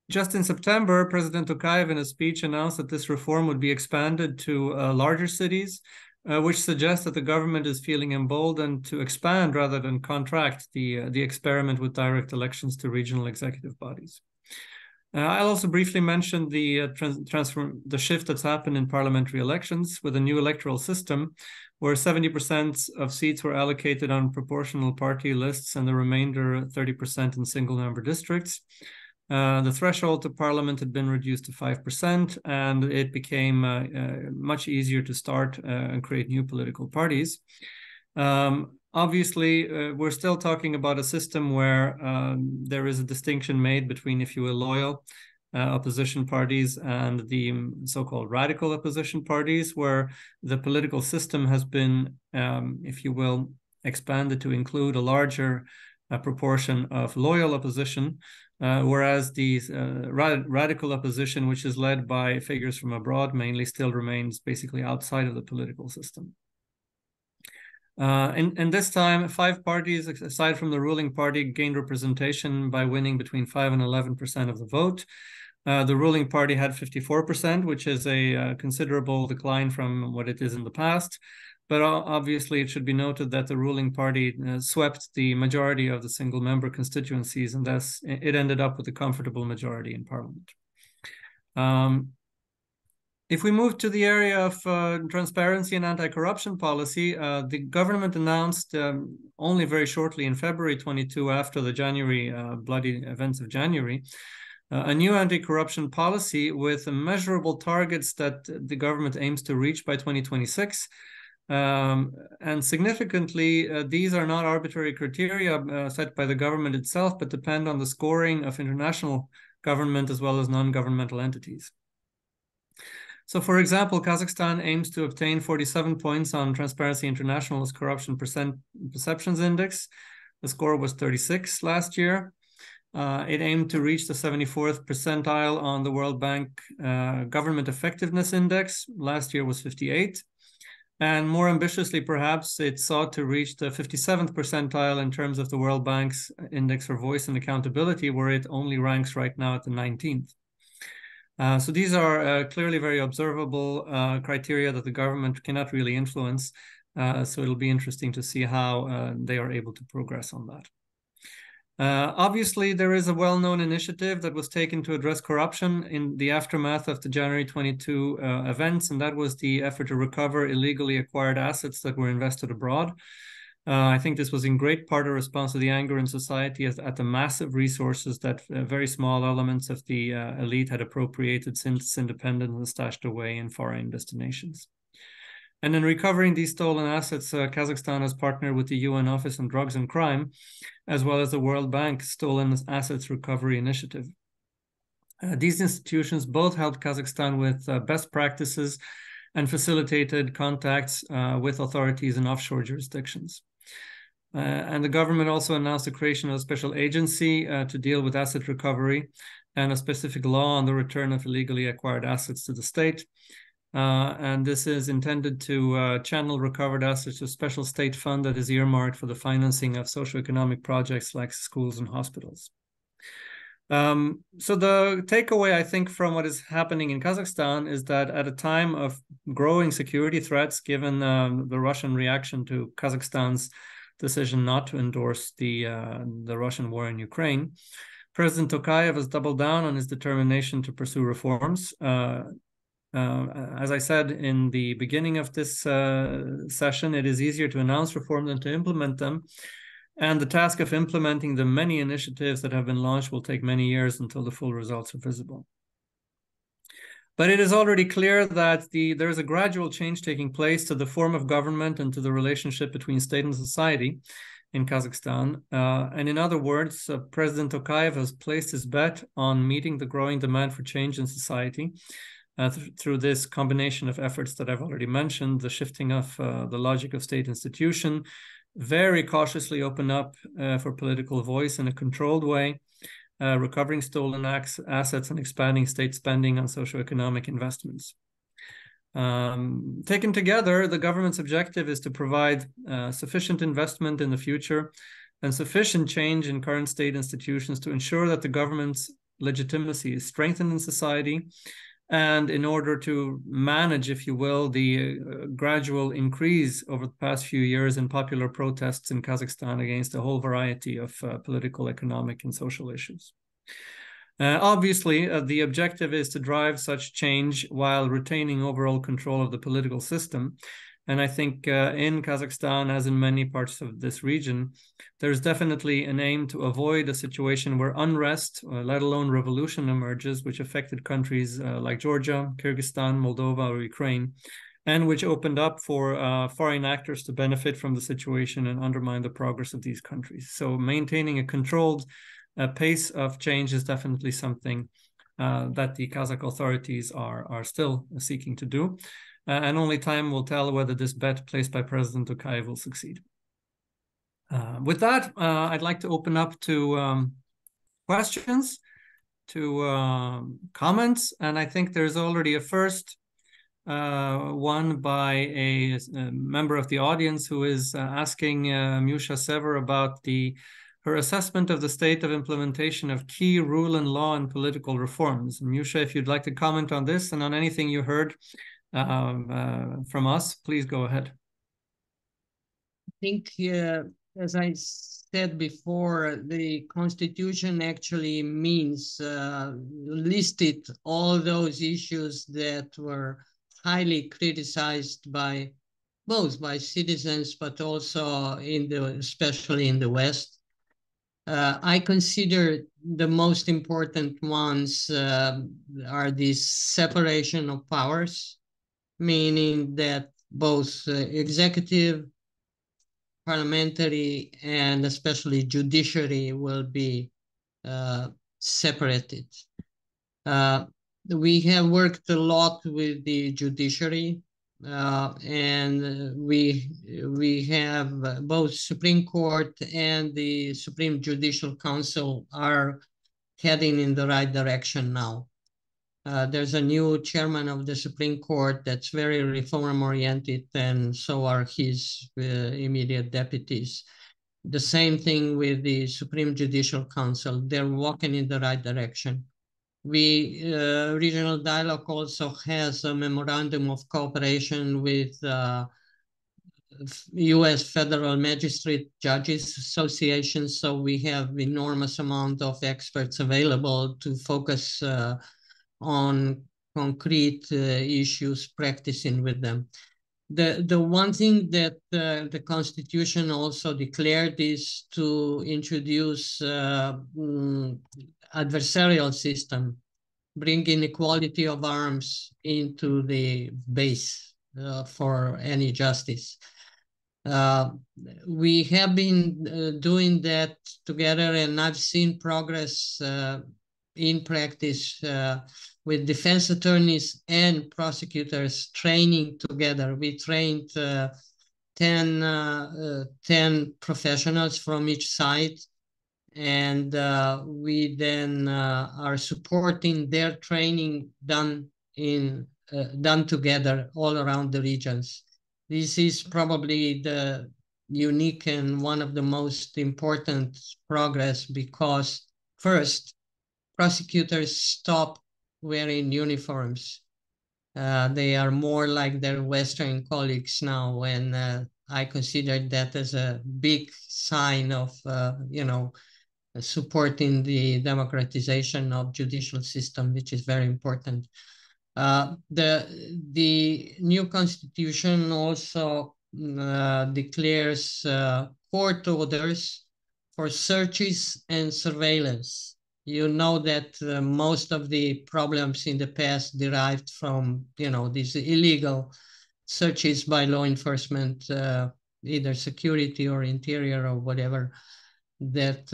Just in September, President Tokayev in a speech announced that this reform would be expanded to larger cities, which suggests that the government is feeling emboldened to expand rather than contract the experiment with direct elections to regional executive bodies. I'll also briefly mention the shift that's happened in parliamentary elections with a new electoral system, where 70% of seats were allocated on proportional party lists and the remainder 30% in single-member districts. The threshold to parliament had been reduced to 5%, and it became much easier to start and create new political parties. Obviously, we're still talking about a system where there is a distinction made between, if you will, loyal opposition parties and the so-called radical opposition parties, where the political system has been, if you will, expanded to include a larger proportion of loyal opposition, whereas the radical opposition, which is led by figures from abroad, mainly still remains basically outside of the political system. And this time, 5 parties, aside from the ruling party, gained representation by winning between 5 and 11% of the vote. The ruling party had 54%, which is a considerable decline from what it is in the past. But obviously, it should be noted that the ruling party swept the majority of the single-member constituencies, and thus it ended up with a comfortable majority in parliament. If we move to the area of transparency and anti-corruption policy, the government announced only very shortly in February 22, after the January bloody events of January, a new anti-corruption policy with measurable targets that the government aims to reach by 2026. And significantly, these are not arbitrary criteria set by the government itself, but depend on the scoring of international government as well as non-governmental entities. So, for example, Kazakhstan aims to obtain 47 points on Transparency International's Corruption Perceptions Index. The score was 36 last year. It aimed to reach the 74th percentile on the World Bank Government Effectiveness Index. Last year was 58. And more ambitiously, perhaps, it sought to reach the 57th percentile in terms of the World Bank's Index for Voice and Accountability, where it only ranks right now at the 19th. So these are clearly very observable criteria that the government cannot really influence. So it'll be interesting to see how they are able to progress on that. Obviously, there is a well-known initiative that was taken to address corruption in the aftermath of the January 22 events, and that was the effort to recover illegally acquired assets that were invested abroad. I think this was in great part a response to the anger in society at the massive resources that very small elements of the elite had appropriated since independence and stashed away in foreign destinations. And in recovering these stolen assets, Kazakhstan has partnered with the UN Office on Drugs and Crime, as well as the World Bank Stolen Assets Recovery Initiative. These institutions both helped Kazakhstan with best practices and facilitated contacts with authorities in offshore jurisdictions. And the government also announced the creation of a special agency to deal with asset recovery and a specific law on the return of illegally acquired assets to the state. And this is intended to channel recovered assets to a special state fund that is earmarked for the financing of socioeconomic projects like schools and hospitals. So the takeaway, I think, from what is happening in Kazakhstan is that at a time of growing security threats, given the Russian reaction to Kazakhstan's decision not to endorse the Russian war in Ukraine, President Tokayev has doubled down on his determination to pursue reforms. As I said in the beginning of this session, it is easier to announce reform than to implement them. And the task of implementing the many initiatives that have been launched will take many years until the full results are visible. But it is already clear that there is a gradual change taking place to the form of government and to the relationship between state and society in Kazakhstan. And in other words, President Tokayev has placed his bet on meeting the growing demand for change in society through this combination of efforts that I've already mentioned, the shifting of the logic of state institution, very cautiously open up for political voice in a controlled way, recovering stolen assets and expanding state spending on socioeconomic investments. Taken together, the government's objective is to provide sufficient investment in the future and sufficient change in current state institutions to ensure that the government's legitimacy is strengthened in society, and in order to manage, if you will, the gradual increase over the past few years in popular protests in Kazakhstan against a whole variety of political, economic, and social issues. Obviously, the objective is to drive such change while retaining overall control of the political system. And I think in Kazakhstan, as in many parts of this region, there's definitely an aim to avoid a situation where unrest, let alone revolution, emerges, which affected countries like Georgia, Kyrgyzstan, Moldova, or Ukraine, and which opened up for foreign actors to benefit from the situation and undermine the progress of these countries. So maintaining a controlled pace of change is definitely something that the Kazakh authorities are still seeking to do. And only time will tell whether this bet placed by President Tokayev will succeed. With that, I'd like to open up to questions, to comments, and I think there's already a first one by a member of the audience who is asking Mjusa Sever about her assessment of the state of implementation of key rule and law and political reforms. Mjusa, if you'd like to comment on this and on anything you heard from us, please go ahead. I think, as I said before, the Constitution actually means listed all those issues that were highly criticized by both by citizens, but also especially in the West. I consider the most important ones are this separation of powers, meaning that both executive, parliamentary, and especially judiciary will be separated. We have worked a lot with the judiciary, and we have both Supreme Court and the Supreme Judicial Council are heading in the right direction now. There's a new chairman of the Supreme Court that's very reform-oriented, and so are his immediate deputies. The same thing with the Supreme Judicial Council. They're walking in the right direction. Regional Dialogue also has a memorandum of cooperation with U.S. Federal Magistrate Judges Association, so we have enormous amount of experts available to focus on concrete issues, practicing with them. The one thing that the Constitution also declared is to introduce adversarial system, bringing equality of arms into the base for any justice. We have been doing that together, and I've seen progress in practice with defense attorneys and prosecutors training together. We trained 10 professionals from each side, and we then are supporting their training done together all around the regions. This is probably the unique and one of the most important progress, because first, prosecutors stop wearing uniforms. They are more like their Western colleagues now, and I consider that as a big sign of, supporting the democratization of judicial system, which is very important. The new constitution also declares court orders for searches and surveillance. You know that most of the problems in the past derived from, these illegal searches by law enforcement, either security or interior or whatever, that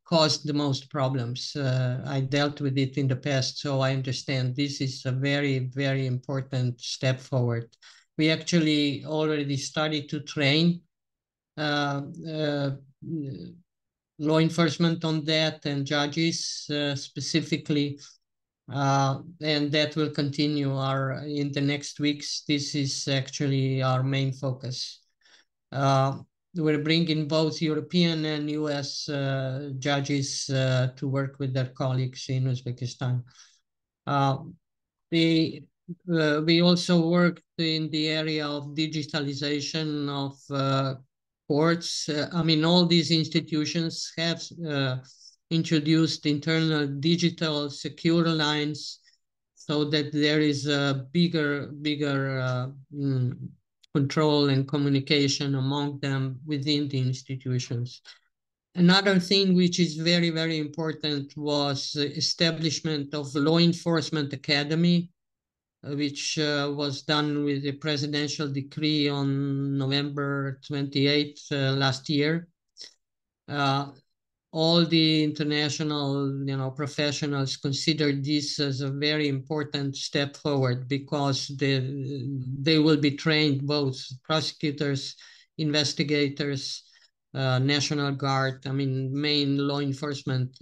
caused the most problems. I dealt with it in the past, so I understand this is a very, very important step forward. We actually already started to train law enforcement on that, and judges specifically, and that will continue in the next weeks. This is actually our main focus. We're bringing both European and US judges to work with their colleagues in Uzbekistan. We also worked in the area of digitalization of courts. All these institutions have introduced internal digital secure lines so that there is a bigger control and communication among them within the institutions. Another thing which is very, very important was the establishment of Law Enforcement Academy, which was done with a presidential decree on November 28th last year. All the international, professionals consider this as a very important step forward, because they will be trained, both prosecutors, investigators, National Guard, main law enforcement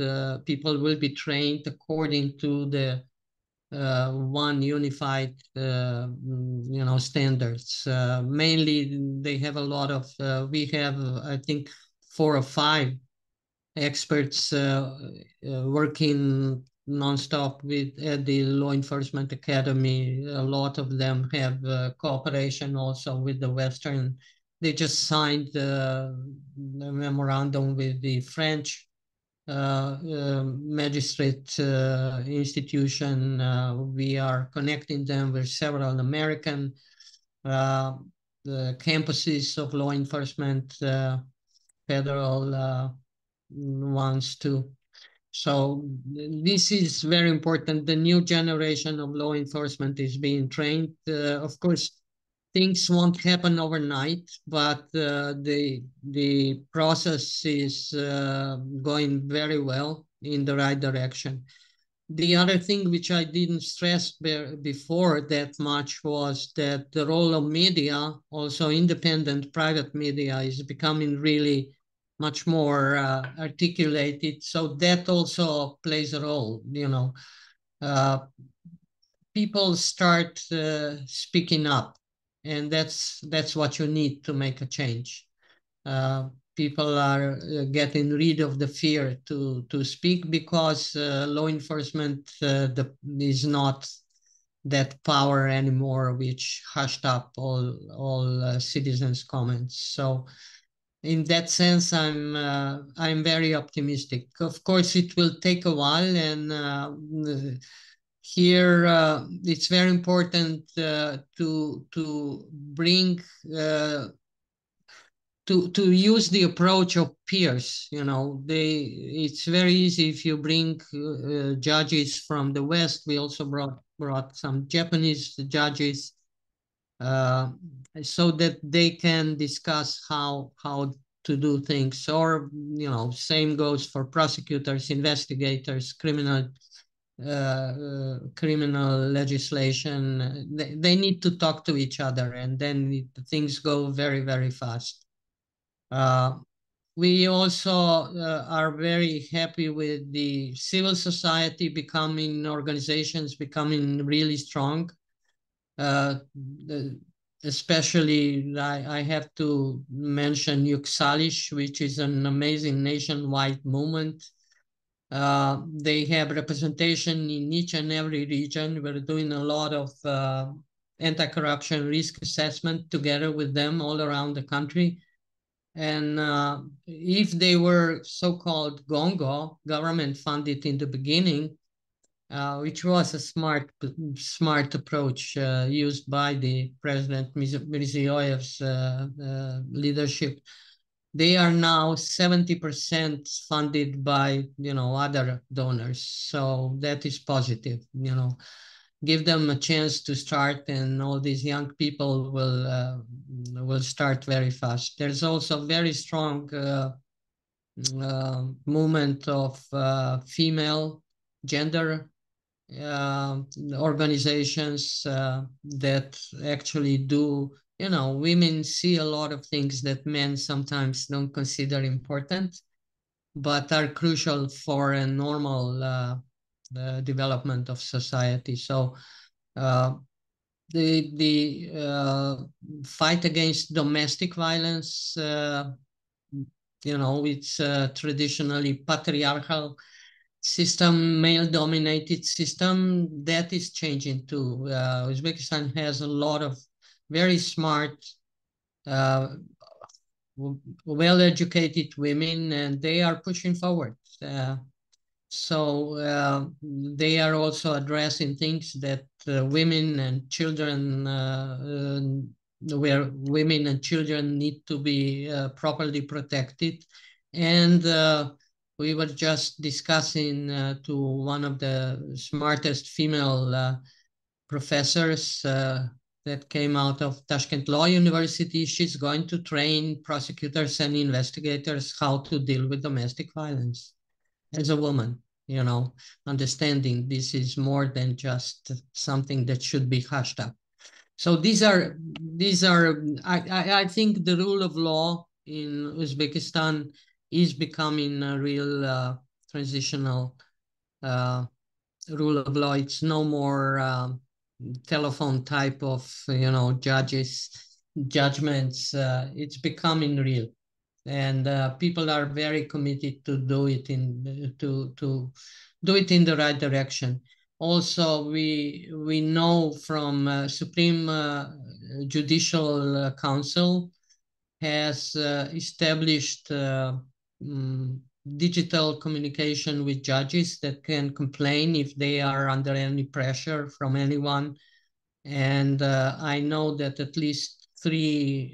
people will be trained according to the one unified, standards. Mainly, they have a lot of, we have, I think, 4 or 5 experts working nonstop at the Law Enforcement Academy. A lot of them have cooperation also with the Western. They just signed a memorandum with the French magistrate institution. We are connecting them with several American campuses of law enforcement, federal ones too. So this is very important. The new generation of law enforcement is being trained. Of course, things won't happen overnight, but the process is going very well in the right direction. The other thing which I didn't stress before that much was that the role of media, also independent private media, is becoming really much more articulated. So that also plays a role, people start speaking up, and that's what you need to make a change. People are getting rid of the fear to speak, because law enforcement is not that power anymore, which hushed up all citizens' comments. So in that sense, I'm very optimistic. Of course, it will take a while, and here it's very important to bring to use the approach of peers. It's very easy if you bring judges from the West. We also brought some Japanese judges, so that they can discuss how to do things. Or same goes for prosecutors, investigators, criminal legislation. They need to talk to each other, and then things go very, very fast. We also are very happy with the civil society organizations becoming really strong. Especially, I have to mention Yuksalish, which is an amazing nationwide movement. They have representation in each and every region. We're doing a lot of anti-corruption risk assessment together with them all around the country. And if they were so-called gongo, government funded in the beginning, which was a smart approach used by the President Mirziyoyev's leadership, They are now 70% funded by, other donors. So that is positive, give them a chance to start, and all these young people will start very fast. There's also very strong movement of female gender organizations that actually do, women see a lot of things that men sometimes don't consider important, but are crucial for a normal development of society. So the fight against domestic violence, it's a traditionally patriarchal system, male-dominated system, that is changing too. Uzbekistan has a lot of very smart, well-educated women, and they are pushing forward. So they are also addressing things that women and children, where women and children need to be properly protected. And we were just discussing to one of the smartest female professors that came out of Tashkent Law University. She's going to train prosecutors and investigators how to deal with domestic violence as a woman, understanding this is more than just something that should be hushed up. So these are I think the rule of law in Uzbekistan is becoming a real transitional rule of law. It's no more telephone type of judgments. It's becoming real, and people are very committed to do it in the right direction. Also, we know from Supreme Judicial Council has established digital communication with judges that can complain if they are under any pressure from anyone. And I know that at least three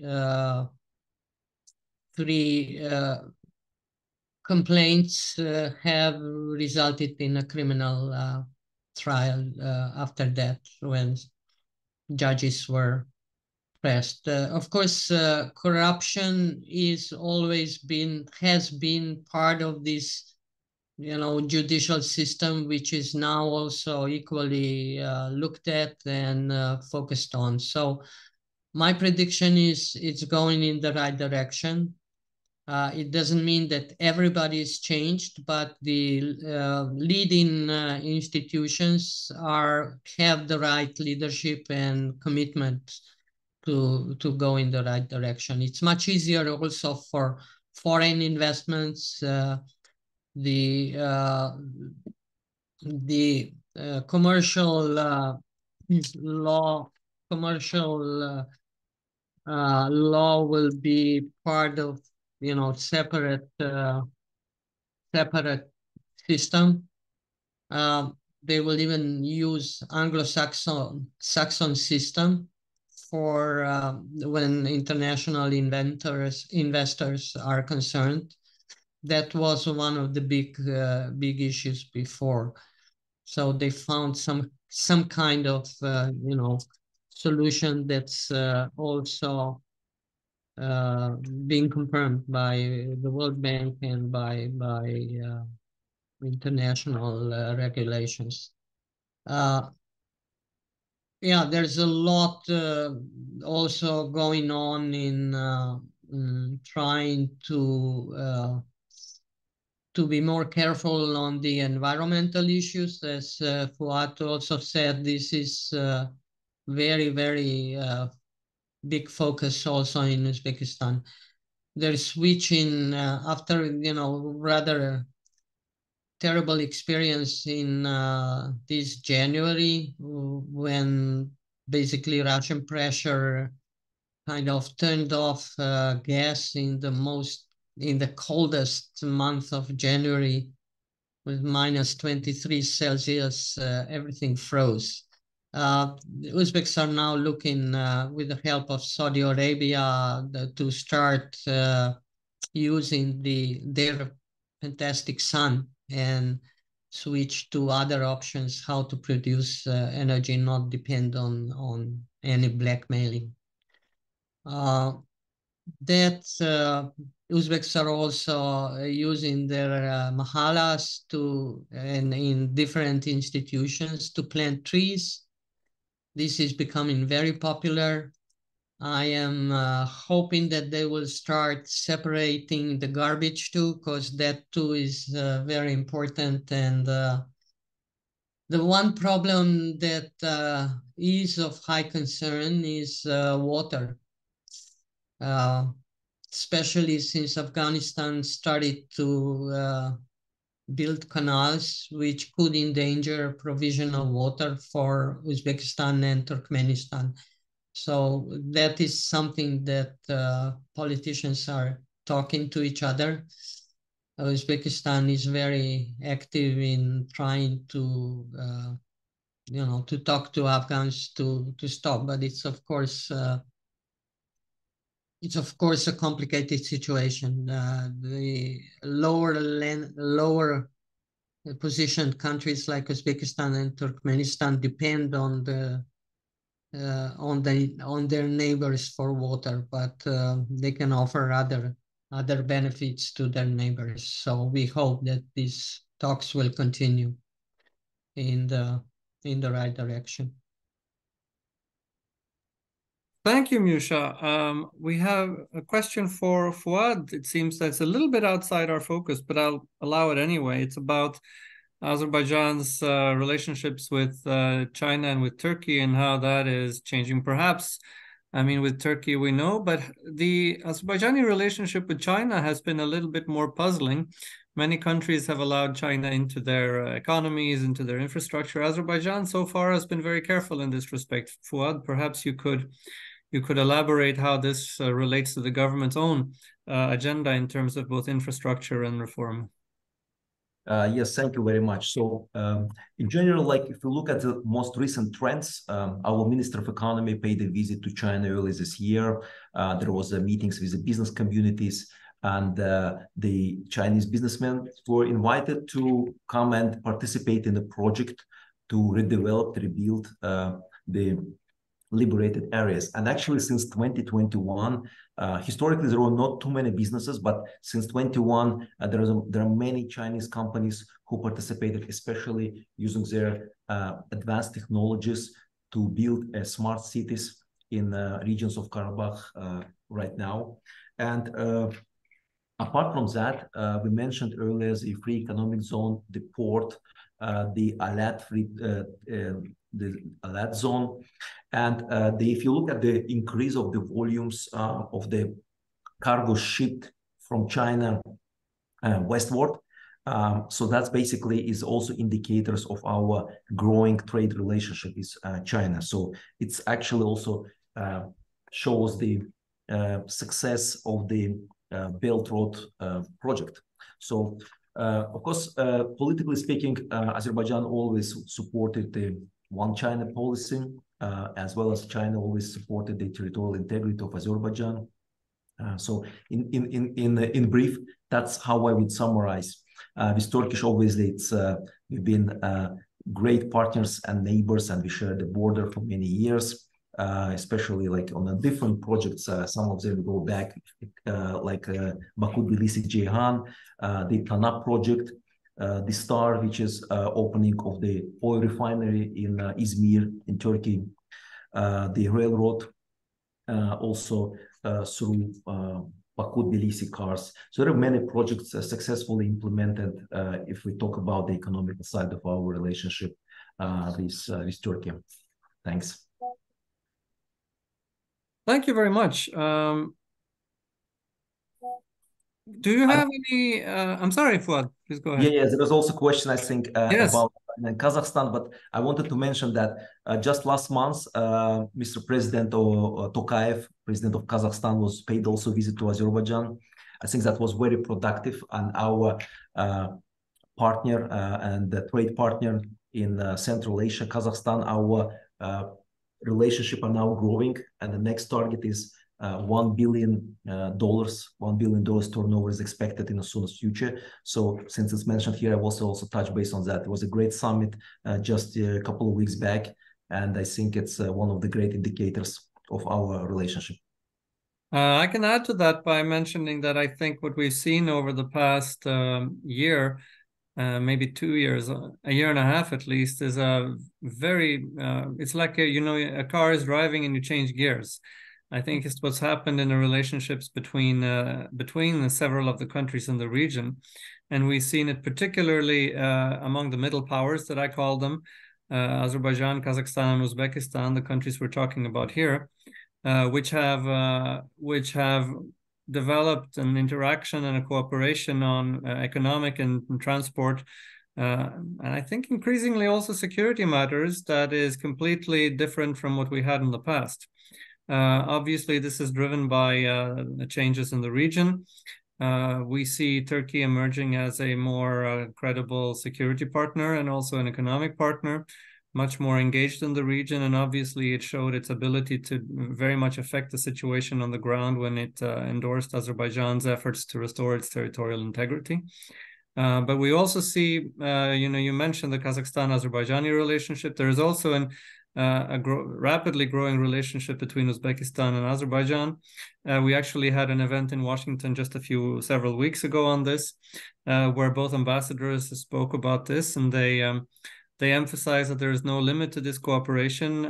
complaints have resulted in a criminal trial after that, when judges were pressed. Of course, corruption has been part of this, judicial system, which is now also equally looked at and focused on. So my prediction is it's going in the right direction. It doesn't mean that everybody is changed, but the leading institutions have the right leadership and commitment to go in the right direction. It's much easier also for foreign investments. The commercial law will be part of separate system. They will even use Anglo-Saxon system for when international investors are concerned. That was one of the big issues before. So they found some kind of solution that's also being confirmed by the World Bank and by international regulations. Yeah, there's a lot also going on in trying to be more careful on the environmental issues. As Fuad also said, this is very, very big focus also in Uzbekistan. They're switching after, rather terrible experience in this January, when basically Russian pressure kind of turned off gas in the coldest month of January, with minus 23 Celsius, everything froze. Uzbeks are now looking with the help of Saudi Arabia to start using their fantastic sun and switch to other options how to produce energy, not depend on any blackmailing. Uzbeks are also using their mahalas and in different institutions to plant trees. This is becoming very popular. I am hoping that they will start separating the garbage too, because that too is very important. And the one problem that is of high concern is water. Especially since Afghanistan started to build canals which could endanger provision of water for Uzbekistan and Turkmenistan. So that is something that politicians are talking to each other. Uzbekistan is very active in trying to, to talk to Afghans to stop, but it's of course a complicated situation. The lower positioned countries like Uzbekistan and Turkmenistan depend on their neighbors for water, but they can offer other benefits to their neighbors. So we hope that these talks will continue in the right direction. Thank you, Mjusa. We have a question for Fuad. It seems that's a little bit outside our focus, but I'll allow it anyway. It's about Azerbaijan's relationships with China and with Turkey and how that is changing. Perhaps, I mean, with Turkey we know, but the Azerbaijani relationship with China has been a little bit more puzzling. Many countries have allowed China into their economies, into their infrastructure. Azerbaijan so far has been very careful in this respect. Fuad, perhaps you could elaborate how this relates to the government's own agenda in terms of both infrastructure and reform. Yes, thank you very much. So in general, like if you look at the most recent trends, our Minister of Economy paid a visit to China early this year. There was meetings with the business communities, and the Chinese businessmen were invited to come and participate in the project to redevelop, rebuild the liberated areas. And actually, since 2021, historically, there were not too many businesses, but since 2021, there are many Chinese companies who participated, especially using their advanced technologies to build smart cities in regions of Karabakh right now. And apart from that, we mentioned earlier the free economic zone, the port, the Alat zone. And if you look at the increase of the volumes of the cargo shipped from China westward, so that's basically is also indicators of our growing trade relationship with China. So it's actually also shows the success of the Belt Road project. So of course, politically speaking, Azerbaijan always supported the One China policy, as well as China always supported the territorial integrity of Azerbaijan. So in brief, that's how I would summarize. With Turkish, obviously, we've been great partners and neighbors, and we share the border for many years, especially like on the different projects. Some of them go back, like Baku-Tbilisi-Ceyhan, the TANAP project, the STAR, which is opening of the oil refinery in Izmir in Turkey, the railroad, also through Baku-Tbilisi cars. So there are many projects successfully implemented if we talk about the economic side of our relationship with Turkey. Thanks. Thank you very much. Do you have any? I'm sorry, Fuad. Please go ahead. Yeah, there was also a question, I think, yes, about Kazakhstan, but I wanted to mention that just last month, Mr. President Tokayev, President of Kazakhstan, was paid also a visit to Azerbaijan. I think that was very productive, and our partner and the trade partner in Central Asia, Kazakhstan, our relationship are now growing, and the next target is $1 billion, $1 billion turnover is expected in the soonest future. So since it's mentioned here, I will also touch base on that. It was a great summit just a couple of weeks back, and I think it's one of the great indicators of our relationship. I can add to that by mentioning that I think what we've seen over the past year, maybe 2 years, a year and a half at least, is a very, it's like, a car is driving and you change gears. I think it's what's happened in the relationships between several of the countries in the region. And we've seen it particularly among the middle powers that I call them, Azerbaijan, Kazakhstan, and Uzbekistan, the countries we're talking about here, which have developed an interaction and a cooperation on economic and transport, and I think increasingly also security matters that is completely different from what we had in the past. Obviously, this is driven by the changes in the region. We see Turkey emerging as a more credible security partner and also an economic partner, much more engaged in the region, and obviously it showed its ability to very much affect the situation on the ground when it endorsed Azerbaijan's efforts to restore its territorial integrity. But we also see, you mentioned the Kazakhstan-Azerbaijani relationship. There is also rapidly growing relationship between Uzbekistan and Azerbaijan. We actually had an event in Washington just several weeks ago on this, where both ambassadors spoke about this, and they emphasize that there is no limit to this cooperation,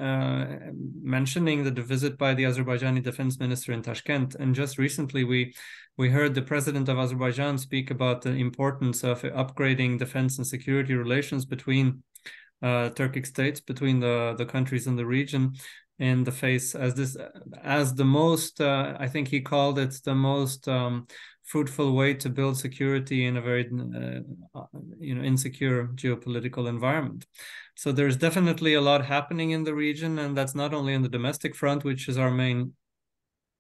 mentioning the visit by the Azerbaijani defense minister in Tashkent. And just recently, we heard the president of Azerbaijan speak about the importance of upgrading defense and security relations between Turkic states, between the countries in the region, in the face as the most, I think he called it the most fruitful way to build security in a very insecure geopolitical environment. So there's definitely a lot happening in the region, and that's not only on the domestic front, which is our main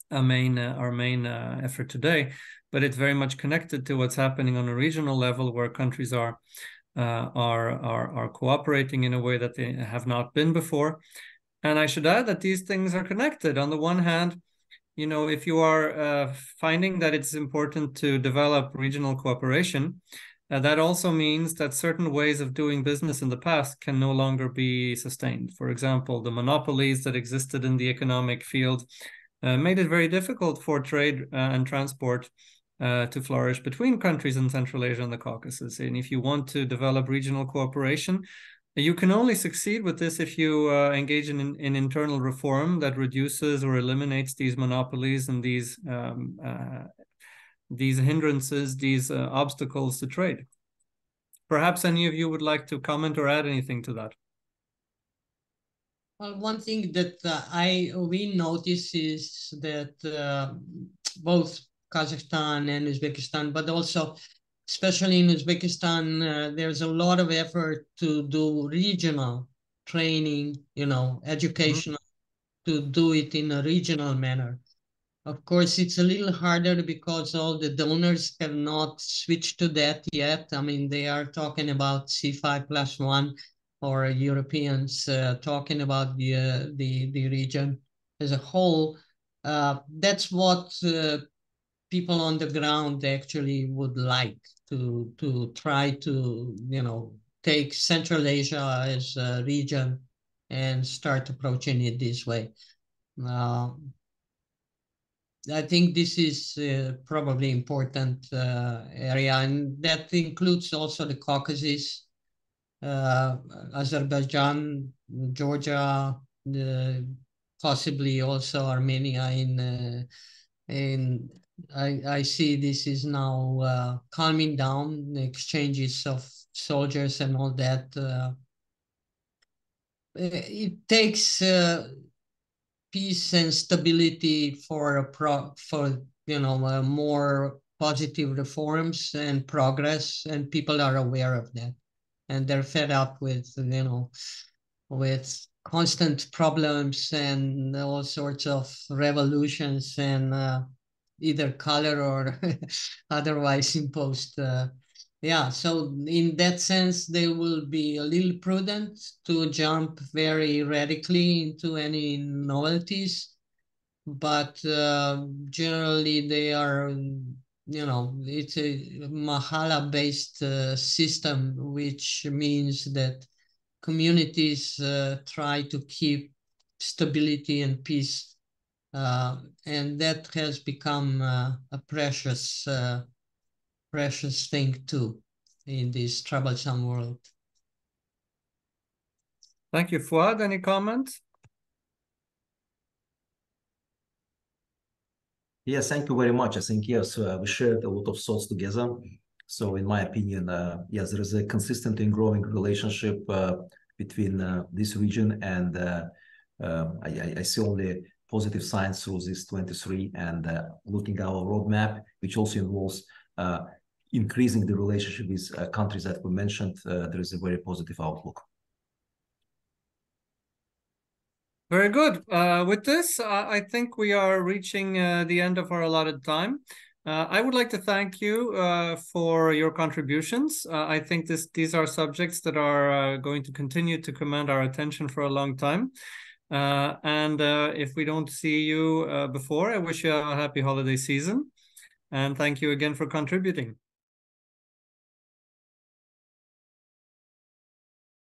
effort today, but it's very much connected to what's happening on a regional level, where countries are cooperating in a way that they have not been before. And I should add that these things are connected. On the one hand, if you are finding that it's important to develop regional cooperation, that also means that certain ways of doing business in the past can no longer be sustained. For example, the monopolies that existed in the economic field made it very difficult for trade and transport to flourish between countries in Central Asia and the Caucasus. And if you want to develop regional cooperation, you can only succeed with this if you engage in internal reform that reduces or eliminates these monopolies and these hindrances, these obstacles to trade. Perhaps any of you would like to comment or add anything to that? Well, one thing that we notice is that both Kazakhstan and Uzbekistan, but also especially in Uzbekistan, there's a lot of effort to do regional training, educational, to do it in a regional manner. Of course, it's a little harder because all the donors have not switched to that yet. I mean, they are talking about C5+1, or Europeans talking about the region as a whole. That's what people on the ground actually would like to try to, take Central Asia as a region and start approaching it this way. I think this is probably important area, and that includes also the Caucasus, Azerbaijan, Georgia, possibly also Armenia. I see this is now calming down, the exchanges of soldiers and all that. It takes peace and stability for more positive reforms and progress, and people are aware of that, and they're fed up with with constant problems and all sorts of revolutions and either color or otherwise imposed. Yeah, so in that sense, they will be a little prudent to jump very radically into any novelties. but generally they are, it's a Mahala-based system, which means that communities try to keep stability and peace, and that has become a precious thing too in this troublesome world. Thank you, Fuad. Any comments? Yes, thank you very much. I think, yes, we shared a lot of thoughts together. So in my opinion, yes, there is a consistent and growing relationship between this region, and I see only positive signs through this 23, and looking at our roadmap, which also involves increasing the relationship with countries that we mentioned, there is a very positive outlook. Very good. With this, I think we are reaching the end of our allotted time. I would like to thank you for your contributions. I think these are subjects that are going to continue to command our attention for a long time. And if we don't see you before, I wish you a happy holiday season. And thank you again for contributing.